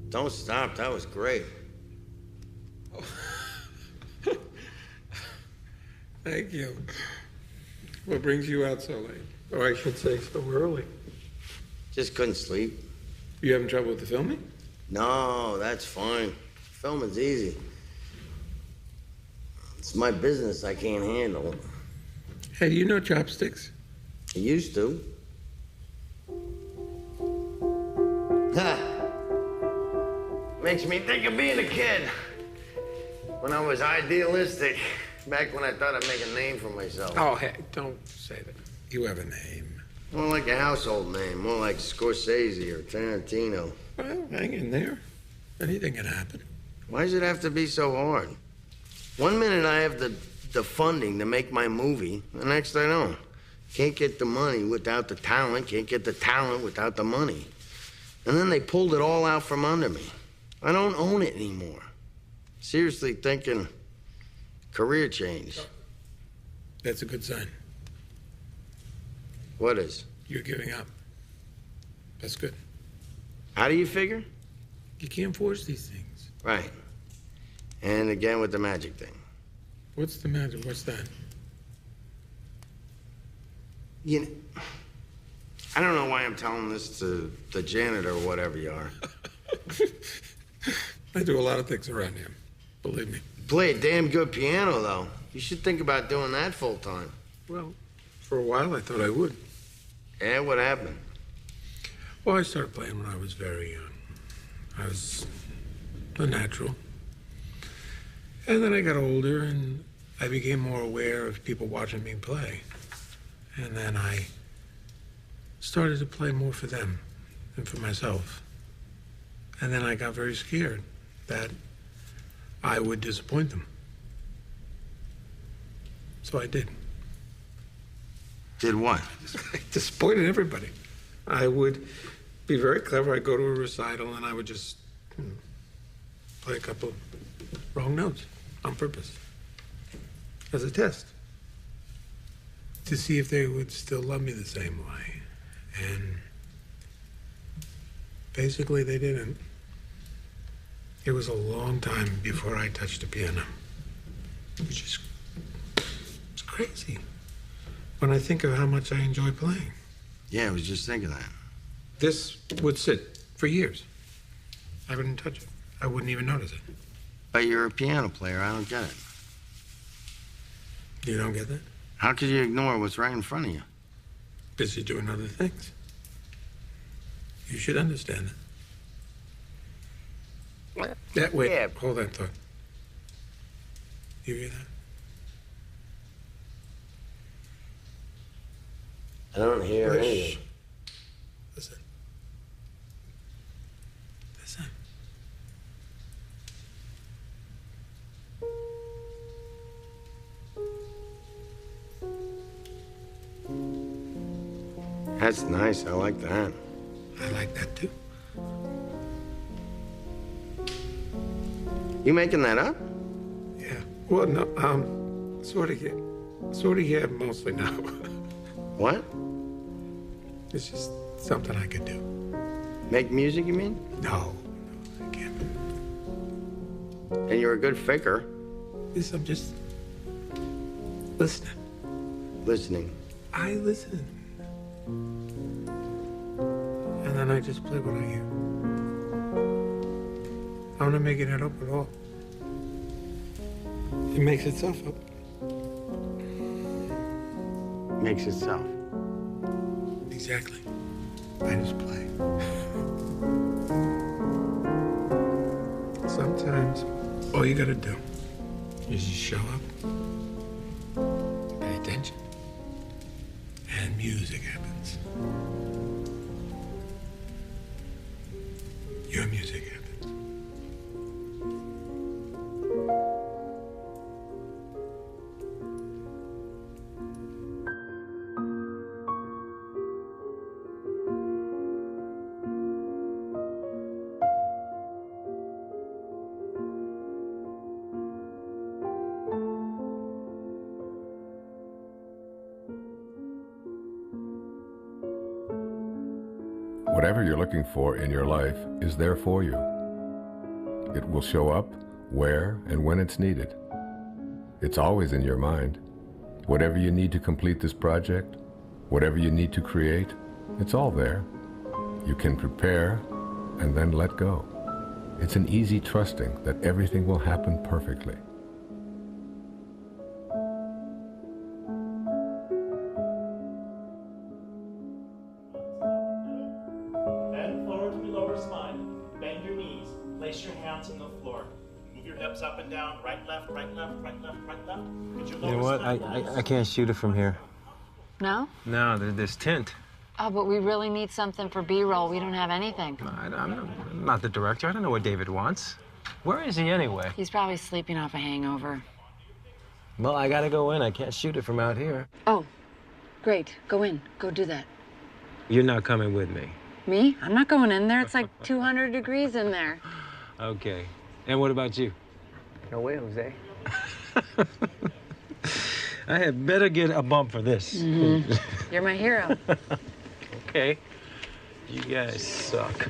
Don't stop. That was great. Thank you. What brings you out so late? Or I should say so early. Just couldn't sleep. You having trouble with the filming? No, that's fine. Filming's easy. It's my business I can't handle. Hey, do you know chopsticks? I used to. Ha! Makes me think of being a kid. When I was idealistic. Back when I thought I'd make a name for myself. Oh, hey, don't say that. You have a name. More like a household name. More like Scorsese or Tarantino. Well, hang in there. Anything can happen. Why does it have to be so hard? One minute I have the funding to make my movie, the next I don't. Can't get the money without the talent, can't get the talent without the money. And then they pulled it all out from under me. I don't own it anymore. Seriously thinking career change. That's a good sign. What is? You're giving up. That's good. How do you figure? You can't force these things. Right. And again with the magic thing. What's the matter? What's that? You know, I don't know why I'm telling this to the janitor or whatever you are. I do a lot of things around here, believe me. Play a damn good piano, though. You should think about doing that full time. Well, for a while I thought I would. Yeah, what happened? Well, I started playing when I was very young. I was a natural. And then I got older and I became more aware of people watching me play. And then I started to play more for them than for myself. And then I got very scared that I would disappoint them. So I did. Did what? I disappointed everybody. I would be very clever. I'd go to a recital and I would just play a couple wrong notes on purpose as a test to see if they would still love me the same way. And basically they didn't. It was a long time before I touched a piano, which is it's crazy when I think of how much I enjoy playing. Yeah, I was just thinking that. This would sit for years. I wouldn't touch it. I wouldn't even notice it. But you're a piano player. I don't get it. You don't get that? How could you ignore what's right in front of you? Busy doing other things. You should understand it. Wait, Yeah. hold that thought. You hear that? I don't hear anything. Listen. Listen. That's nice. I like that. I like that too. You making that up? Yeah. Well, no, sort of, yeah, mostly no. What? It's just something I could do. Make music, you mean? No, I can't. And you're a good faker. Yes, I'm just listening. Listening. I listen. And then I just play what I hear. I'm not making it up at all. It makes itself up. Makes itself. Exactly. I just play. Sometimes all you gotta do is just show up, pay attention, and music happens. Your music happens. Whatever you're looking for in your life is there for you. It will show up where and when it's needed. It's always in your mind. Whatever you need to complete this project, whatever you need to create, it's all there. You can prepare and then let go. It's an easy trusting that everything will happen perfectly. Bend forward to your lower spine. Bend your knees. Place your hands on the floor. Move your hips up and down. Right, left, right, left, right, left, right, left. Get your You lower know what? spine. I can't shoot it from here. No? No, there's tint. Oh, but we really need something for B-roll. We don't have anything. I'm not the director. I don't know what David wants. Where is he anyway? He's probably sleeping off a hangover. Well, I gotta go in. I can't shoot it from out here. Oh, great. Go in. Go do that. You're not coming with me. Me? I'm not going in there. It's like 200 degrees in there. Okay. And what about you? No way, Jose. I had better get a bump for this. Mm-hmm. You're my hero. Okay. You guys suck.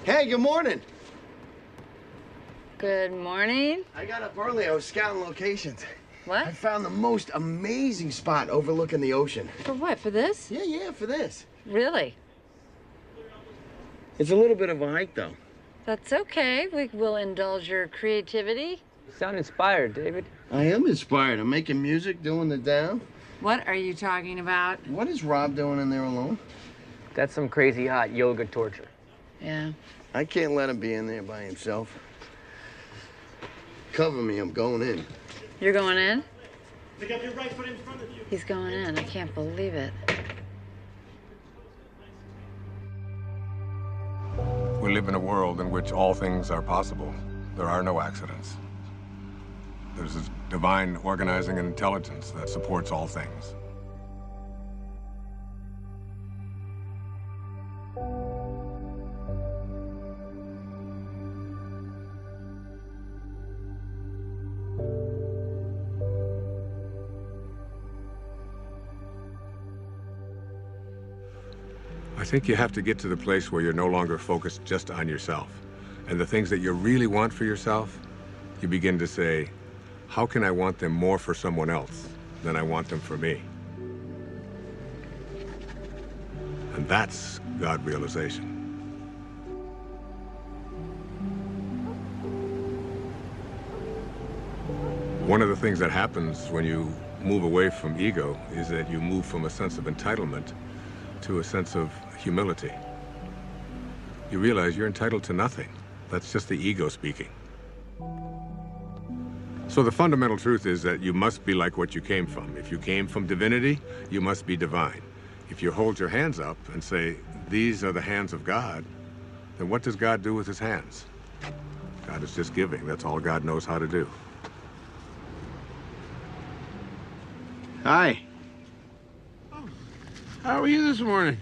Hey, good morning. Good morning. I got up early. I was scouting locations. What? I found the most amazing spot overlooking the ocean. For what? For this? Yeah, for this. Really? It's a little bit of a hike, though. That's okay. We will indulge your creativity. You sound inspired, David. I am inspired. I'm making music, doing the down. What are you talking about? What is Rob doing in there alone? That's some crazy hot yoga torture. Yeah. I can't let him be in there by himself. Cover me, I'm going in. You're going in? Pick up your right foot in front of you. He's going in. I can't believe it. We live in a world in which all things are possible. There are no accidents. There's a divine organizing and intelligence that supports all things. I think you have to get to the place where you're no longer focused just on yourself. And the things that you really want for yourself, you begin to say, how can I want them more for someone else than I want them for me? And that's God realization. One of the things that happens when you move away from ego is that you move from a sense of entitlement to a sense of humility. You realize you're entitled to nothing. That's just the ego speaking. So the fundamental truth is that you must be like what you came from. If you came from divinity, you must be divine. If you hold your hands up and say, these are the hands of God, then what does God do with his hands? God is just giving. That's all God knows how to do. Hi. How are you this morning?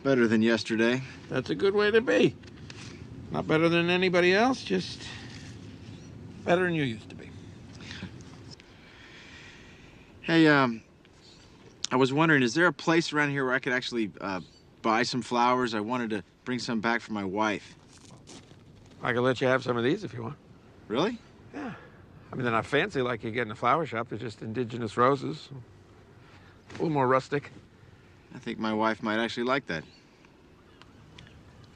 Better than yesterday. That's a good way to be. Not better than anybody else, just better than you used to be. Hey, I was wondering, is there a place around here where I could actually buy some flowers? I wanted to bring some back for my wife. I can let you have some of these if you want. Really? Yeah. I mean, they're not fancy like you get in a flower shop. They're just indigenous roses. A little more rustic. I think my wife might actually like that.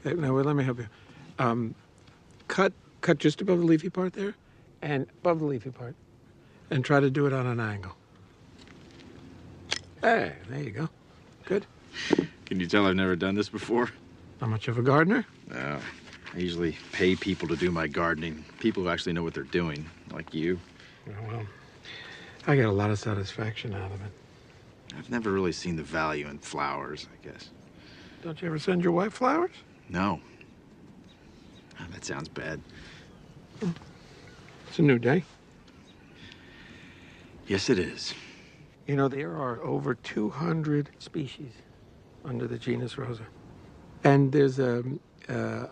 Hey, now, wait, let me help you. Cut just above the leafy part there, and above the leafy part, and try to do it on an angle. Hey, there you go. Good. Can you tell I've never done this before? Not much of a gardener? No. I usually pay people to do my gardening. People who actually know what they're doing, like you. Yeah, well, I get a lot of satisfaction out of it. I've never really seen the value in flowers, I guess. Don't you ever send your wife flowers? No. Oh, that sounds bad. It's a new day. Yes, it is. You know, there are over 200 species under the genus Rosa. And there's a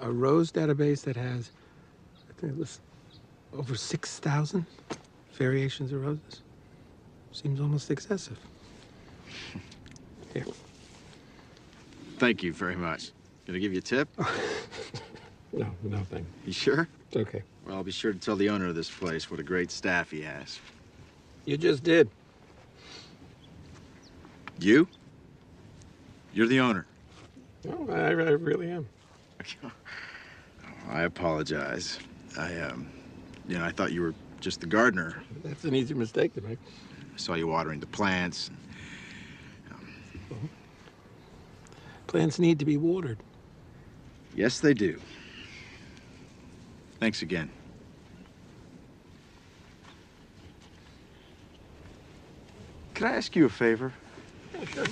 rose database that has, I think it was over 6,000 variations of roses. Seems almost excessive. Here. Thank you very much. Can I give you a tip? No, thank you. You sure? It's okay. Well, I'll be sure to tell the owner of this place what a great staff he has. You just did. You? You're the owner. No, I really am. I apologize. I thought you were just the gardener. That's an easy mistake to make. I saw you watering the plants. Plants need to be watered. Yes, they do. Thanks again. Can I ask you a favor? Yeah, sure.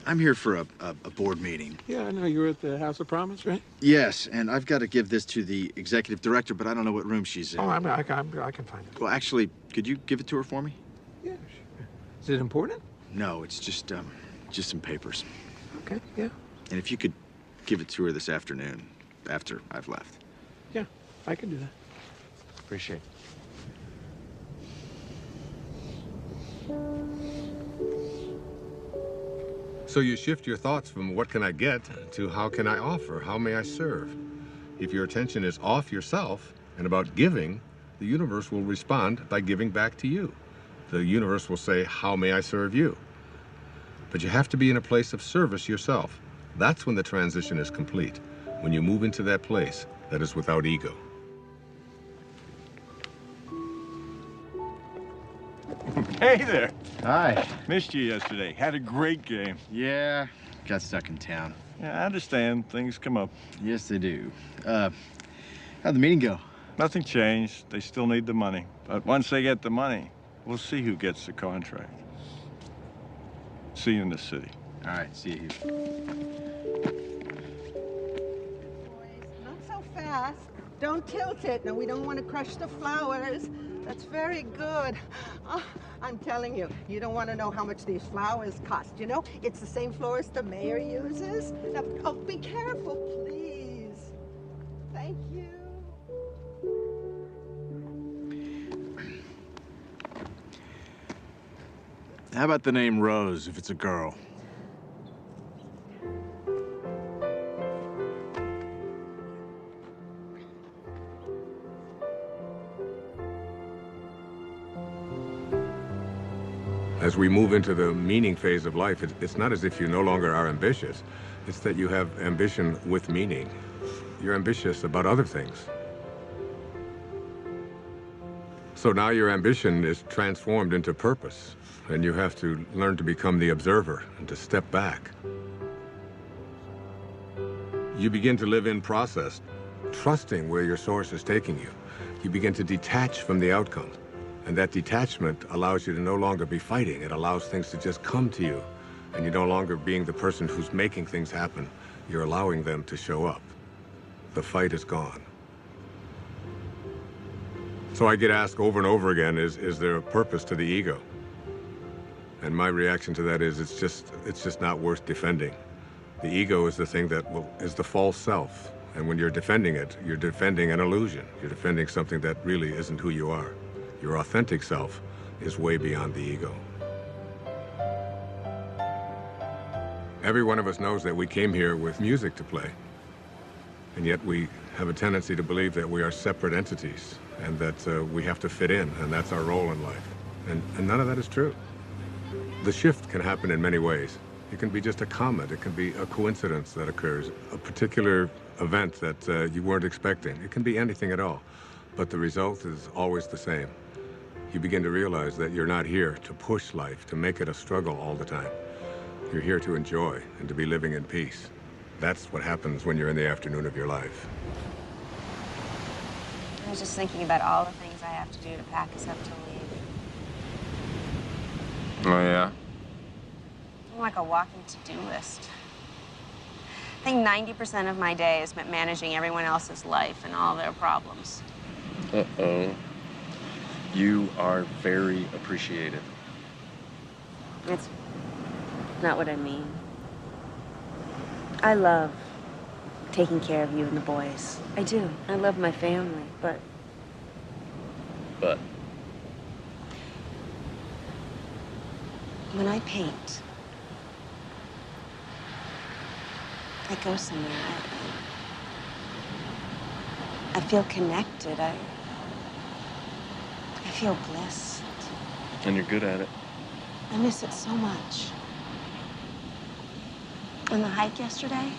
I'm here for a board meeting. Yeah, I know you were at the House of Promise, right? Yes, and I've got to give this to the executive director, but I don't know what room she's in. Oh, I can find it. Well, actually, could you give it to her for me? Yeah, sure. Is it important? No, it's just some papers. Okay, yeah. And if you could give it to her this afternoon, after I've left. Yeah, I can do that. Appreciate it. So you shift your thoughts from what can I get to how can I offer, how may I serve? If your attention is off yourself and about giving, the universe will respond by giving back to you. The universe will say, how may I serve you? But you have to be in a place of service yourself. That's when the transition is complete, when you move into that place that is without ego. Hey there. Hi. Missed you yesterday. Had a great game. Yeah, got stuck in town. Yeah, I understand. Things come up. Yes, they do. How'd the meeting go? Nothing changed. They still need the money. But once they get the money, we'll see who gets the contract. See you in the city. All right, see you here. Not so fast. Don't tilt it. No, we don't want to crush the flowers. That's very good. Oh, I'm telling you, you don't want to know how much these flowers cost. You know, it's the same florist the mayor uses. Now, oh, be careful, please. Thank you. How about the name Rose if it's a girl? As we move into the meaning phase of life, it's not as if you no longer are ambitious. It's that you have ambition with meaning. You're ambitious about other things. So now your ambition is transformed into purpose, and you have to learn to become the observer and to step back. You begin to live in process, trusting where your source is taking you. You begin to detach from the outcome. And that detachment allows you to no longer be fighting. It allows things to just come to you. And you're no longer being the person who's making things happen. You're allowing them to show up. The fight is gone. So I get asked over and over again, is there a purpose to the ego? And my reaction to that is it's just not worth defending. The ego is the thing that is the false self. And when you're defending it, you're defending an illusion. You're defending something that really isn't who you are. Your authentic self is way beyond the ego. Every one of us knows that we came here with music to play. And yet we have a tendency to believe that we are separate entities and that we have to fit in, and that's our role in life. And none of that is true. The shift can happen in many ways. It can be just a comment. It can be a coincidence that occurs, a particular event that you weren't expecting. It can be anything at all. But the result is always the same. You begin to realize that you're not here to push life, to make it a struggle all the time. You're here to enjoy and to be living in peace. That's what happens when you're in the afternoon of your life. I was just thinking about all the things I have to do to pack us up to leave. Oh, yeah? I'm like a walking to-do list. I think 90% of my day is spent managing everyone else's life and all their problems. Uh-oh. You are very appreciated. It's not what I mean. I love taking care of you and the boys. I do. I love my family, but... But? When I paint, I go somewhere. I feel connected. I feel blessed. And you're good at it. I miss it so much. On the hike yesterday,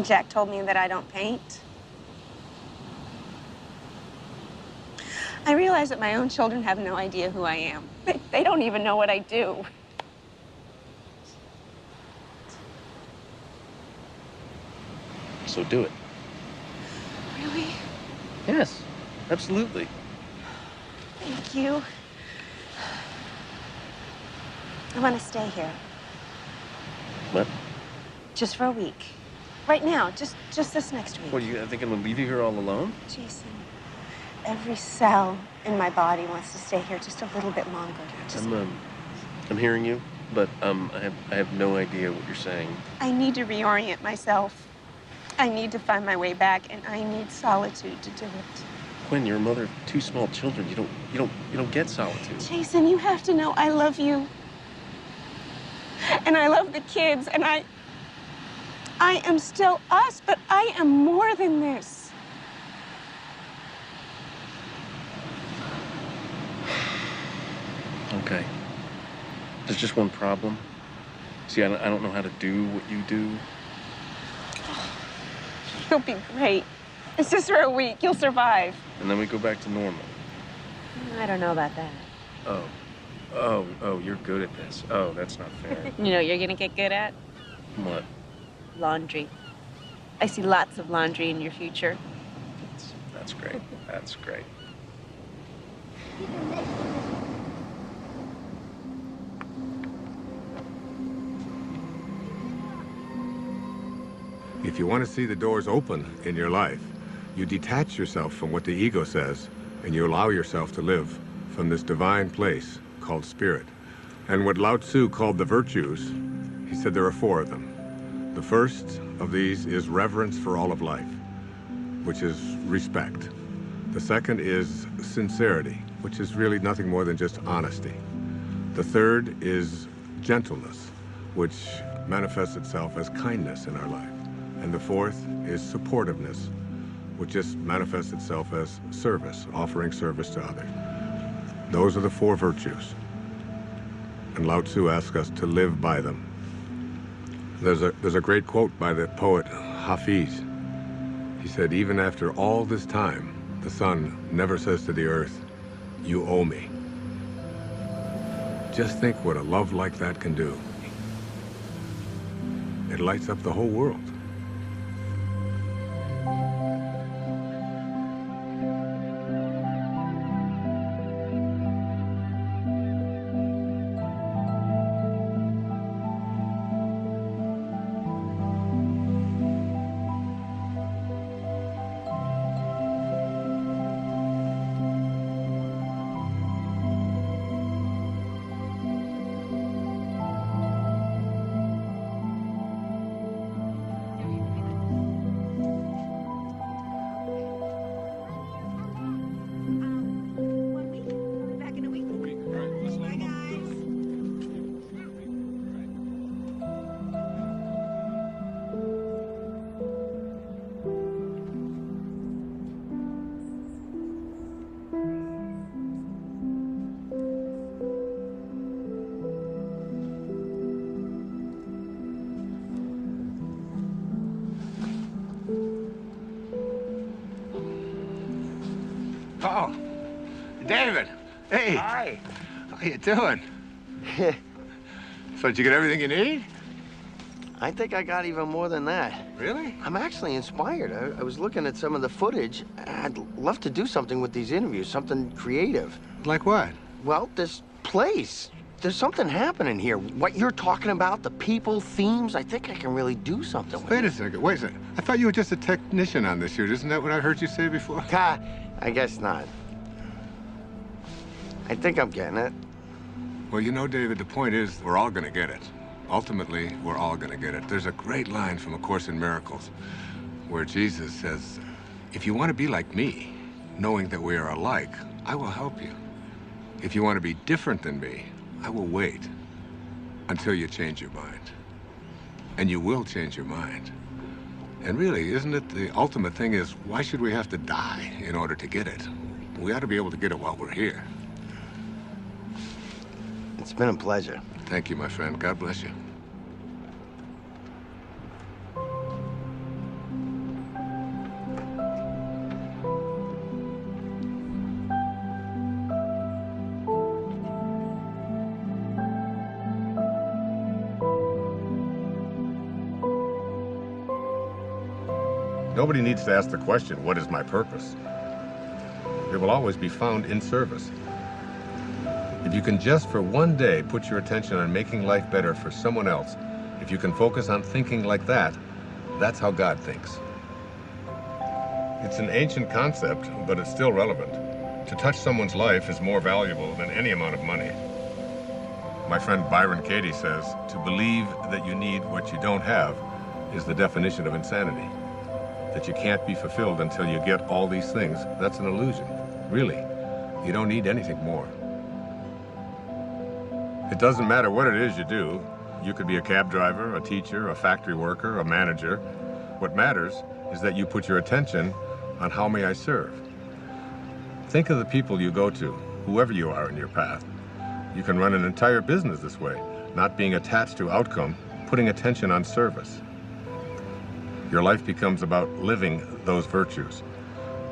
Jack told me that I don't paint. I realize that my own children have no idea who I am. They don't even know what I do. So do it. Really? Yes, absolutely. Thank you. I want to stay here. What? Just for a week. Right now, just this next week. What, you think I'm gonna leave you here all alone? Jason, every cell in my body wants to stay here just a little bit longer. I'm hearing you, but I have no idea what you're saying. I need to reorient myself. I need to find my way back, and I need solitude to do it. Quinn, you're a mother of 2 small children. You don't get solitude. Jason, you have to know I love you. And I love the kids, and I am still us, but I am more than this. Okay. There's just one problem. See, I don't know how to do what you do. You'll be great. It's just for a week. You'll survive. And then we go back to normal. I don't know about that. Oh, you're good at this. Oh, that's not fair. You know what you're gonna get good at? What? Laundry. I see lots of laundry in your future. That's great. That's great. If you want to see the doors open in your life, you detach yourself from what the ego says, and you allow yourself to live from this divine place called spirit. And what Lao Tzu called the virtues, he said there are 4 of them. The first of these is reverence for all of life, which is respect. The second is sincerity, which is really nothing more than just honesty. The third is gentleness, which manifests itself as kindness in our life. And the fourth is supportiveness, which just manifests itself as service, offering service to others. Those are the 4 virtues. And Lao Tzu asks us to live by them. There's a great quote by the poet Hafiz. He said, even after all this time, the sun never says to the earth, you owe me. Just think what a love like that can do. It lights up the whole world. Oh, David. Hey. Hi. How you doing? So did you get everything you need? I think I got even more than that. Really? I'm actually inspired. I was looking at some of the footage. I'd love to do something with these interviews, something creative. Like what? Well, this place. There's something happening here. What you're talking about, the people, themes, I think I can really do something with Wait a second. I thought you were just a technician on this shoot. Isn't that what I heard you say before? I guess not. I think I'm getting it. Well, you know, David, the point is we're all going to get it. Ultimately, we're all going to get it. There's a great line from A Course in Miracles where Jesus says, if you want to be like me, knowing that we are alike, I will help you. If you want to be different than me, I will wait until you change your mind. And you will change your mind. And really, isn't it the ultimate thing is, why should we have to die in order to get it? We ought to be able to get it while we're here. It's been a pleasure. Thank you, my friend. God bless you. Nobody needs to ask the question, what is my purpose? It will always be found in service. If you can just for one day put your attention on making life better for someone else, if you can focus on thinking like that, that's how God thinks. It's an ancient concept, but it's still relevant. To touch someone's life is more valuable than any amount of money. My friend Byron Katie says, to believe that you need what you don't have is the definition of insanity. That you can't be fulfilled until you get all these things, that's an illusion. Really, you don't need anything more. It doesn't matter what it is you do, You could be a cab driver, a teacher, a factory worker, a manager. What matters is that you put your attention on how may I serve. Think of the people you go to, whoever you are in your path. You can run an entire business this way, not being attached to outcome, putting attention on service. Your life becomes about living those virtues.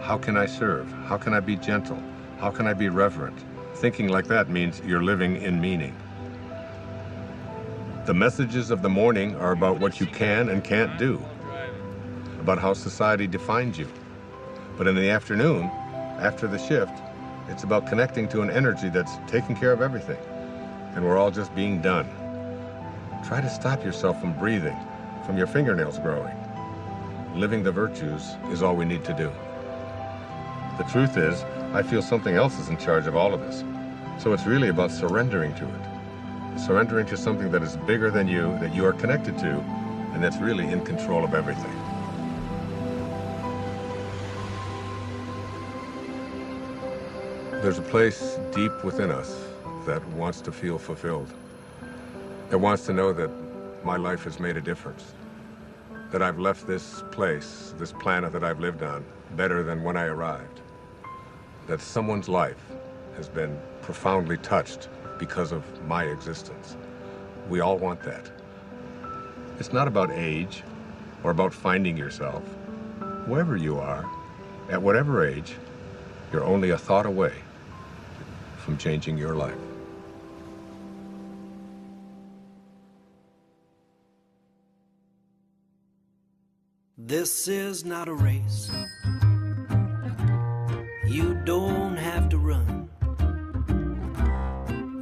How can I serve? How can I be gentle? How can I be reverent? Thinking like that means you're living in meaning. The messages of the morning are about what you can and can't do, about how society defines you. But in the afternoon, after the shift, it's about connecting to an energy that's taking care of everything, and we're all just being done. Try to stop yourself from breathing, from your fingernails growing. Living the virtues is all we need to do. The truth is, I feel something else is in charge of all of this. So it's really about surrendering to it. Surrendering to something that is bigger than you, that you are connected to, and that's really in control of everything. There's a place deep within us that wants to feel fulfilled. It wants to know that my life has made a difference. That I've left this place, this planet that I've lived on, better than when I arrived. That someone's life has been profoundly touched because of my existence. We all want that. It's not about age or about finding yourself. Wherever you are, at whatever age, you're only a thought away from changing your life. This is not a race. You don't have to run.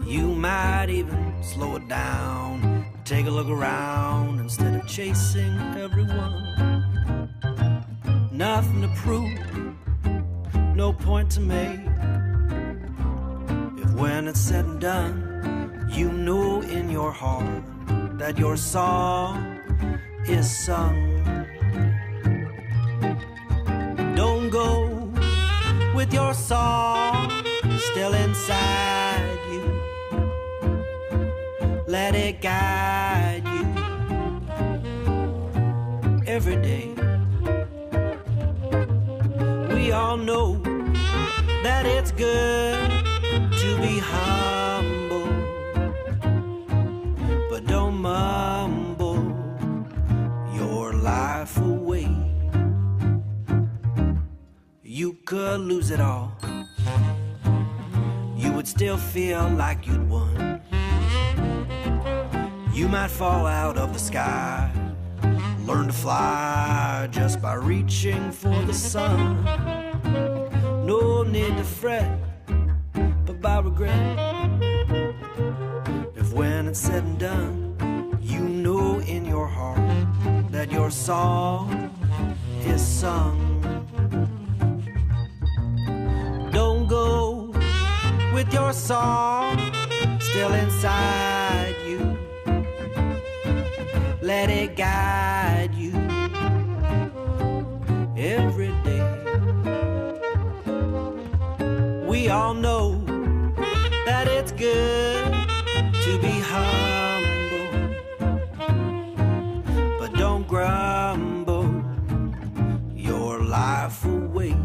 You might even slow it down, take a look around instead of chasing everyone. Nothing to prove, no point to make. If when it's said and done, you know in your heart that your song is sung. Don't go with your song still inside you. Let it guide you every day. We all know that it's good to be humble, but don't mumble your life away. You could lose it all. You would still feel like you'd won. You might fall out of the sky, learn to fly just by reaching for the sun. No need to fret, but by regret. If when it's said and done, you know in your heart that your song is sung. Don't go with your song still inside you. Let it guide you every day. We all know that it's good to be humble, but don't grumble your life away.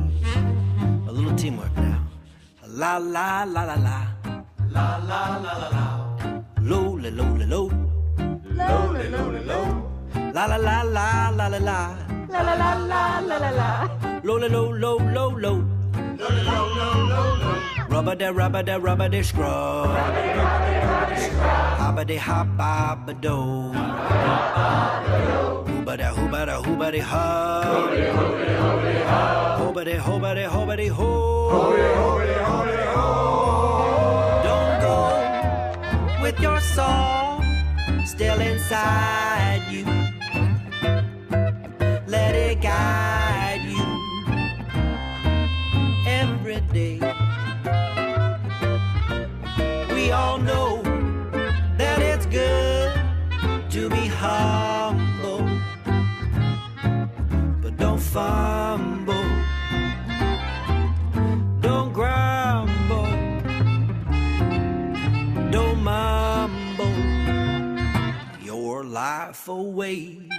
A little teamwork now. La la la la la. La la la la la. Low la low la low. Low la low la low. La la la la la la la. La la la la la la la. Low la low low low low. Low la low low low low. Rubber da scrub. Hobba de hobba do. Hooba da hooba da hooba de hub. Hooba de hooba de hooba de ho. Don't go with your song still inside you. Let it guide you every day. We all know that it's good to be humble, but don't fumble, don't grumble, don't mumble your life away.